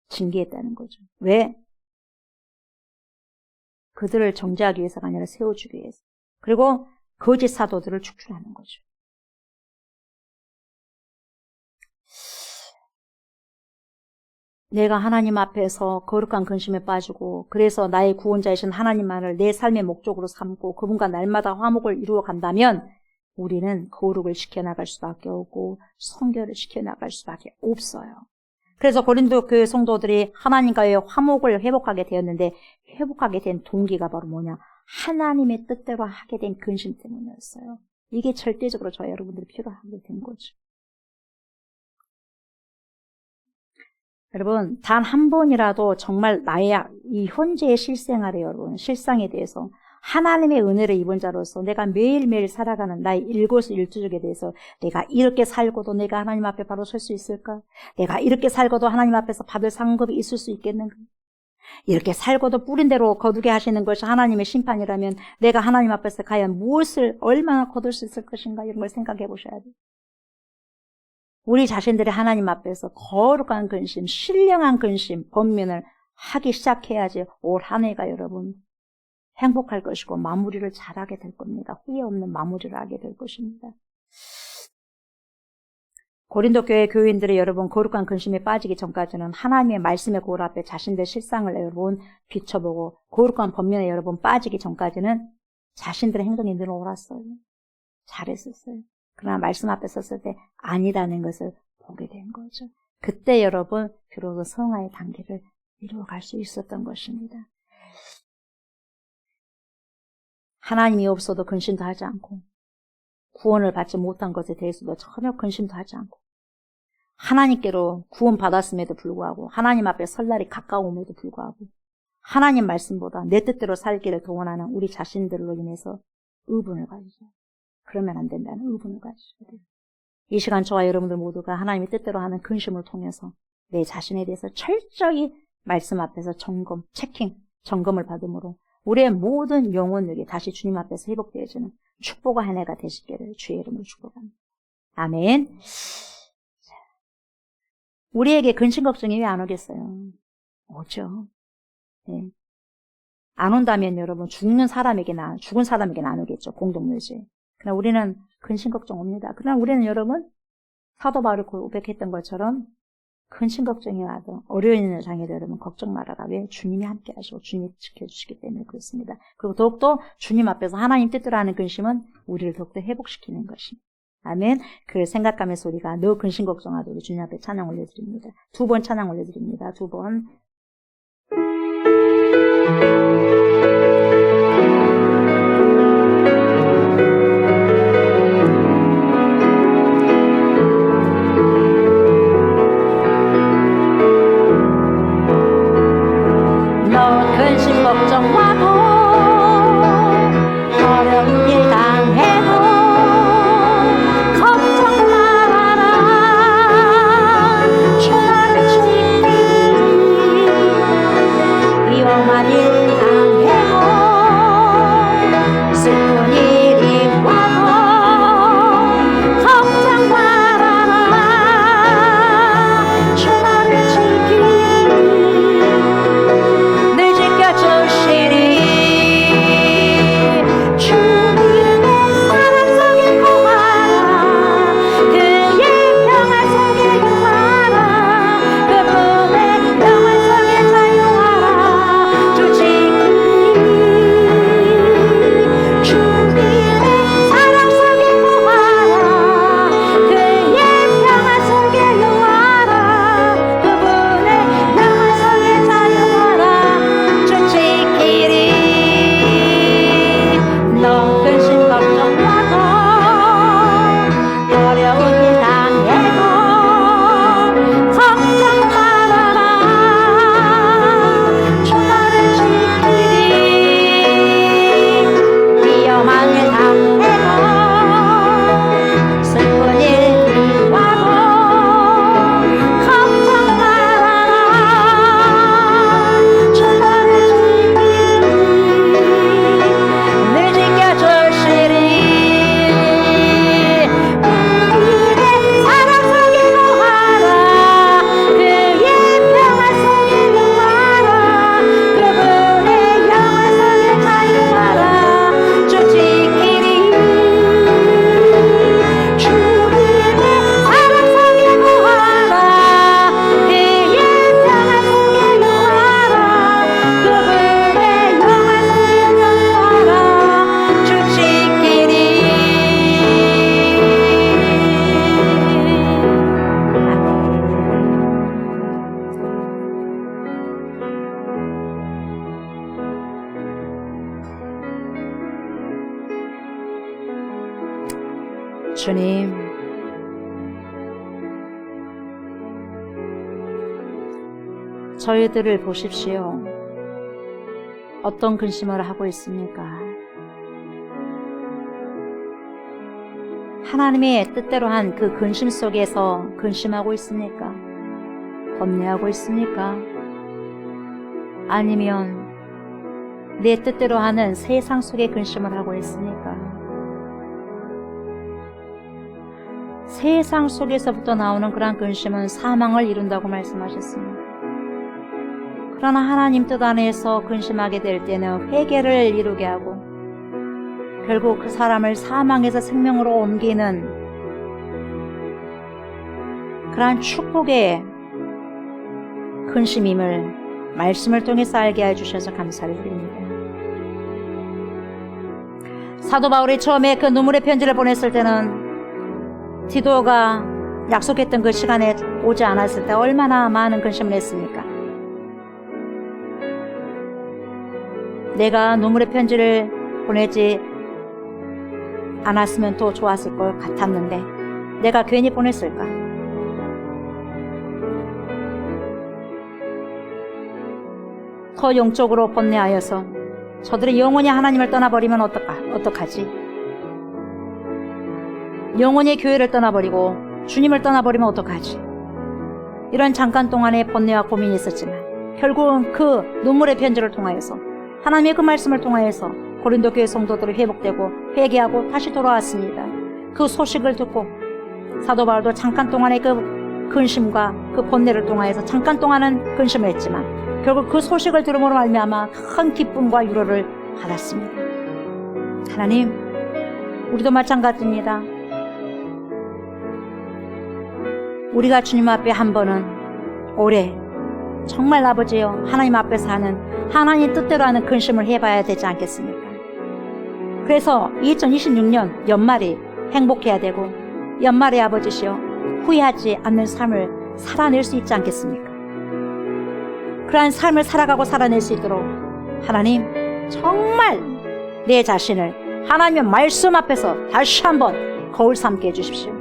징계했다는 거죠. 왜? 그들을 정죄하기 위해서가 아니라 세워주기 위해서. 그리고 거짓 사도들을 축출하는 거죠. 내가 하나님 앞에서 거룩한 근심에 빠지고 그래서 나의 구원자이신 하나님만을 내 삶의 목적으로 삼고 그분과 날마다 화목을 이루어 간다면 우리는 거룩을 지켜나갈 수밖에 없고 성결을 지켜나갈 수밖에 없어요. 그래서 고린도 교회 성도들이 하나님과의 화목을 회복하게 되었는데 회복하게 된 동기가 바로 뭐냐? 하나님의 뜻대로 하게 된 근심 때문이었어요. 이게 절대적으로 저희 여러분들이 필요하게 된 거죠. 여러분, 단 한 번이라도 정말 나의 이 현재의 실생활에 여러분, 실상에 대해서 하나님의 은혜를 입은 자로서 내가 매일매일 살아가는 나의 일거수일투족에 대해서 내가 이렇게 살고도 내가 하나님 앞에 바로 설 수 있을까? 내가 이렇게 살고도 하나님 앞에서 받을 상급이 있을 수 있겠는가? 이렇게 살고도 뿌린 대로 거두게 하시는 것이 하나님의 심판이라면 내가 하나님 앞에서 과연 무엇을 얼마나 거둘 수 있을 것인가? 이런 걸 생각해 보셔야 돼요. 우리 자신들이 하나님 앞에서 거룩한 근심, 신령한 근심, 번면을 하기 시작해야지 올 한 해가 여러분 행복할 것이고 마무리를 잘하게 될 겁니다. 후회 없는 마무리를 하게 될 것입니다. 고린도 교회 교인들이 여러분 거룩한 근심에 빠지기 전까지는 하나님의 말씀의 거울 앞에 자신들 실상을 여러분 비춰보고 거룩한 번면에 여러분 빠지기 전까지는 자신들의 행동이 늘 옳았어요. 잘했었어요. 그러나 말씀 앞에 섰을 때 아니라는 것을 보게 된 거죠. 그때 여러분 비로소 성화의 단계를 이루어갈 수 있었던 것입니다. 하나님이 없어도 근심도 하지 않고 구원을 받지 못한 것에 대해서도 전혀 근심도 하지 않고 하나님께로 구원받았음에도 불구하고 하나님 앞에 설 날이 가까움에도 불구하고 하나님 말씀보다 내 뜻대로 살기를 도원하는 우리 자신들로 인해서 의분을 가지죠. 그러면 안 된다는 의분을 가지셔야 돼요. 이 시간 저와 여러분들 모두가 하나님의 뜻대로 하는 근심을 통해서 내 자신에 대해서 철저히 말씀 앞에서 체킹, 점검을 받음으로 우리의 모든 영혼력이 다시 주님 앞에서 회복되어지는 축복의 한 해가 되시기를 주의 이름으로 축복합니다. 아멘. 우리에게 근심 걱정이 왜 안 오겠어요? 오죠. 네. 안 온다면 여러분 죽은 사람에게는 안 오겠죠. 공동묘지. 그러나 우리는 근심 걱정 옵니다. 그러나 우리는 여러분 사도 바울이 고백했던 것처럼 근심 걱정이 와도 어려운 일을 당해도 여러분 걱정 말아라. 왜? 주님이 함께 하시고 주님이 지켜주시기 때문에 그렇습니다. 그리고 더욱더 주님 앞에서 하나님 뜻대로 하는 근심은 우리를 더욱더 회복시키는 것입니다. 아멘. 그걸 생각하면서 우리가 너 근심 걱정하도 우리 주님 앞에 찬양 올려드립니다. 2번 찬양 올려드립니다. 2번. 걱정와도 어려운 일 당해도 걱정 말아라. 주 나를 지키니 위험한 일 당해 주님, 저희들을 보십시오. 어떤 근심을 하고 있습니까? 하나님의 뜻대로 한 그 근심 속에서 근심하고 있습니까? 번뇌하고 있습니까? 아니면 내 뜻대로 하는 세상 속에 근심을 하고 있습니까? 세상 속에서부터 나오는 그러한 근심은 사망을 이룬다고 말씀하셨습니다. 그러나 하나님 뜻 안에서 근심하게 될 때는 회개를 이루게 하고 결국 그 사람을 사망에서 생명으로 옮기는 그러한 축복의 근심임을 말씀을 통해서 알게 해주셔서 감사를 드립니다. 사도 바울이 처음에 그 눈물의 편지를 보냈을 때는 디도가 약속했던 그 시간에 오지 않았을 때 얼마나 많은 근심을 했습니까? 내가 눈물의 편지를 보내지 않았으면 더 좋았을 것 같았는데 내가 괜히 보냈을까? 더 영적으로 번뇌하여서 저들이 영원히 하나님을 떠나버리면 어떡하지? 영원히 교회를 떠나버리고 주님을 떠나버리면 어떡하지? 이런 잠깐 동안의 번뇌와 고민이 있었지만 결국은 그 눈물의 편지를 통하여서 하나님의 그 말씀을 통하여서 고린도 교회 성도들이 회복되고 회개하고 다시 돌아왔습니다. 그 소식을 듣고 사도 바울도 잠깐 동안의 그 근심과 그 번뇌를 통하여서 잠깐 동안은 근심을 했지만 결국 그 소식을 들음으로 말미암아 큰 기쁨과 위로를 받았습니다. 하나님, 우리도 마찬가지입니다. 우리가 주님 앞에 한 번은 오래 정말 아버지여 하나님 앞에서 하는 하나님 뜻대로 하는 근심을 해봐야 되지 않겠습니까? 그래서 2026년 연말이 행복해야 되고 연말에 아버지시여 후회하지 않는 삶을 살아낼 수 있지 않겠습니까? 그러한 삶을 살아가고 살아낼 수 있도록 하나님 정말 내 자신을 하나님의 말씀 앞에서 다시 한번 거울 삼게 해주십시오.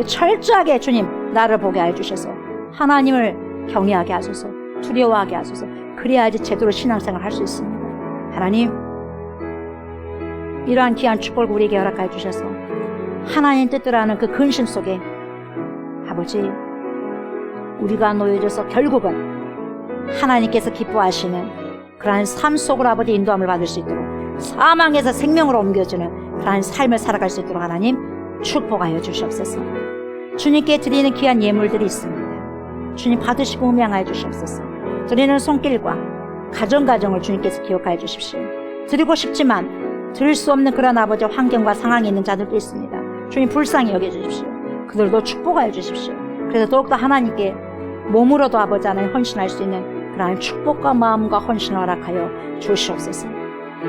철저하게 주님 나를 보게 해주셔서 하나님을 경외하게 하소서, 두려워하게 하소서. 그래야지 제대로 신앙생활을 할 수 있습니다. 하나님, 이러한 귀한 축복을 우리에게 허락하여 주셔서 하나님 뜻대로 하는 그 근심 속에 아버지 우리가 놓여져서 결국은 하나님께서 기뻐하시는 그러한 삶 속으로 아버지 인도함을 받을 수 있도록 사망에서 생명으로 옮겨주는 그러한 삶을 살아갈 수 있도록 하나님 축복하여 주시옵소서. 주님께 드리는 귀한 예물들이 있습니다. 주님 받으시고 음양하여 주시옵소서. 드리는 손길과 가정을 주님께서 기억하여 주십시오. 드리고 싶지만 드릴 수 없는 그런 아버지 환경과 상황이 있는 자들도 있습니다. 주님 불쌍히 여겨주십시오. 그들도 축복하여 주십시오. 그래서 더욱더 하나님께 몸으로도 아버지 하나님 헌신할 수 있는 그러한 축복과 마음과 헌신을 허락하여 주시옵소서.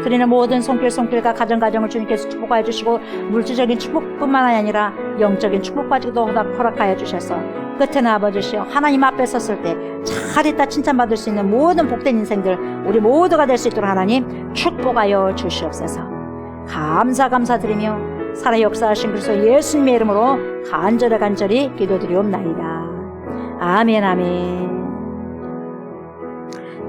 드리는 모든 손길과 가정을 주님께서 축복하여 주시고 물질적인 축복뿐만 아니라 영적인 축복까지도 허락하여 주셔서 끝에는 아버지시여 하나님 앞에 섰을 때 잘했다 칭찬받을 수 있는 모든 복된 인생들 우리 모두가 될 수 있도록 하나님 축복하여 주시옵소서. 감사드리며 살아 역사하신 그리스도 예수님의 이름으로 간절히 기도드리옵나이다. 아멘.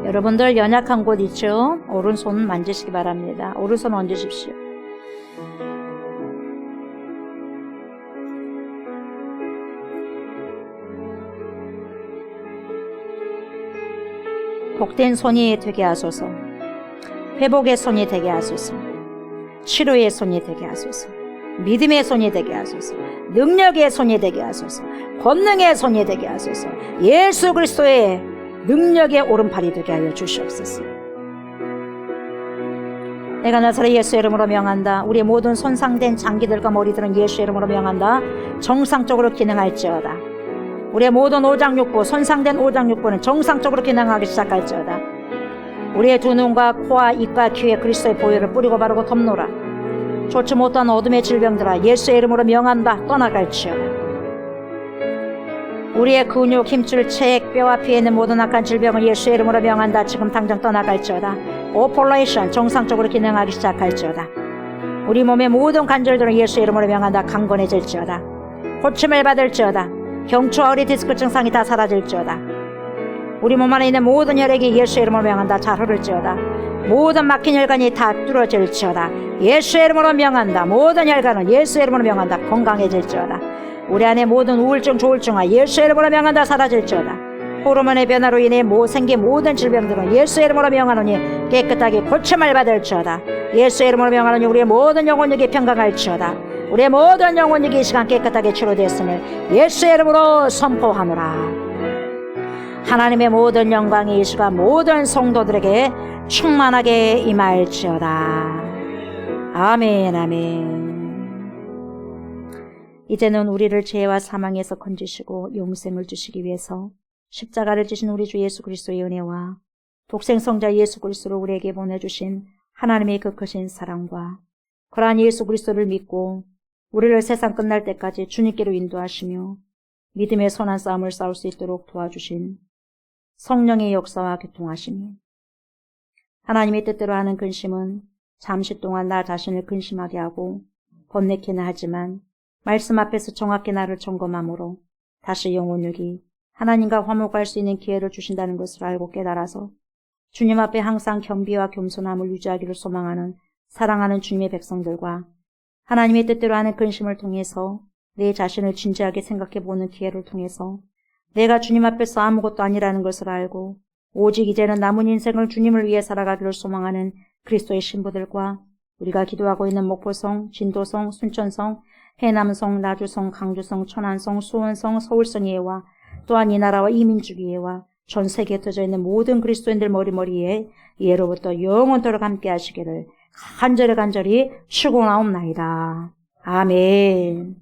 여러분들 연약한 곳 있죠? 오른손 만지시기 바랍니다. 오른손 얹으십시오. 복된 손이 되게 하소서. 회복의 손이 되게 하소서. 치료의 손이 되게 하소서. 믿음의 손이 되게 하소서. 능력의 손이 되게 하소서. 권능의 손이 되게 하소서. 예수 그리스도의 능력의 오른팔이 되게 하여 주시옵소서. 내가 나사렛 예수 이름으로 명한다. 우리의 모든 손상된 장기들과 머리들은 예수 이름으로 명한다. 정상적으로 기능할지어다. 우리의 모든 오장육부, 손상된 오장육부는 정상적으로 기능하기 시작할지어다. 우리의 두 눈과 코와 입과 귀에 그리스도의 보혈을 뿌리고 바르고 덮노라. 좋지 못한 어둠의 질병들아 예수의 이름으로 명한다. 떠나갈지어다. 우리의 근육, 힘줄, 체액, 뼈와 피에 있는 모든 악한 질병을 예수의 이름으로 명한다. 지금 당장 떠나갈지어다. 오폴레이션 정상적으로 기능하기 시작할지어다. 우리 몸의 모든 관절들은 예수의 이름으로 명한다. 강건해질지어다. 고침을 받을지어다. 경추와 허리 디스크 증상이 다 사라질지어다. 우리 몸 안에 있는 모든 혈액이 예수의 이름으로 명한다. 잘 흐를지어다. 모든 막힌 혈관이 다 뚫어질지어다. 예수의 이름으로 명한다. 모든 혈관은 예수의 이름으로 명한다. 건강해질지어다. 우리 안에 모든 우울증, 조울증과 예수의 이름으로 명한다. 사라질지어다. 호르몬의 변화로 인해 생긴 모든 질병들은 예수의 이름으로 명하노니 깨끗하게 고침을 받을지어다. 예수의 이름으로 명하노니 우리의 모든 영혼력이 평강할지어다. 우리의 모든 영혼력이 이 시간 깨끗하게 치료되었음을 예수의 이름으로 선포하노라. 하나님의 모든 영광이 이 시간 모든 성도들에게 충만하게 임할지어다. 아멘, 아멘. 이제는 우리를 죄와 사망에서 건지시고 영생을 주시기 위해서 십자가를 지신 우리 주 예수 그리스도의 은혜와 독생성자 예수 그리스도를 우리에게 보내주신 하나님의 그 크신 사랑과 그러한 예수 그리스도를 믿고 우리를 세상 끝날 때까지 주님께로 인도하시며 믿음의 선한 싸움을 싸울 수 있도록 도와주신 성령의 역사와 교통하심이 하나님의 뜻대로 하는 근심은 잠시 동안 나 자신을 근심하게 하고 번뇌케나 하지만 말씀 앞에서 정확히 나를 점검함으로 다시 영혼력이 하나님과 화목할 수 있는 기회를 주신다는 것을 알고 깨달아서 주님 앞에 항상 겸비와 겸손함을 유지하기를 소망하는 사랑하는 주님의 백성들과 하나님의 뜻대로 하는 근심을 통해서 내 자신을 진지하게 생각해보는 기회를 통해서 내가 주님 앞에서 아무것도 아니라는 것을 알고 오직 이제는 남은 인생을 주님을 위해 살아가기를 소망하는 그리스도의 신부들과 우리가 기도하고 있는 목포성, 진도성, 순천성, 해남성, 나주성, 강주성, 천안성, 수원성, 서울성예와 또한 이 나라와 이 민족의회와 전 세계에 흩어져 있는 모든 그리스도인들 머리머리에 예로부터 영원토록 함께 하시기를 간절히 축원하옵나이다. 아멘.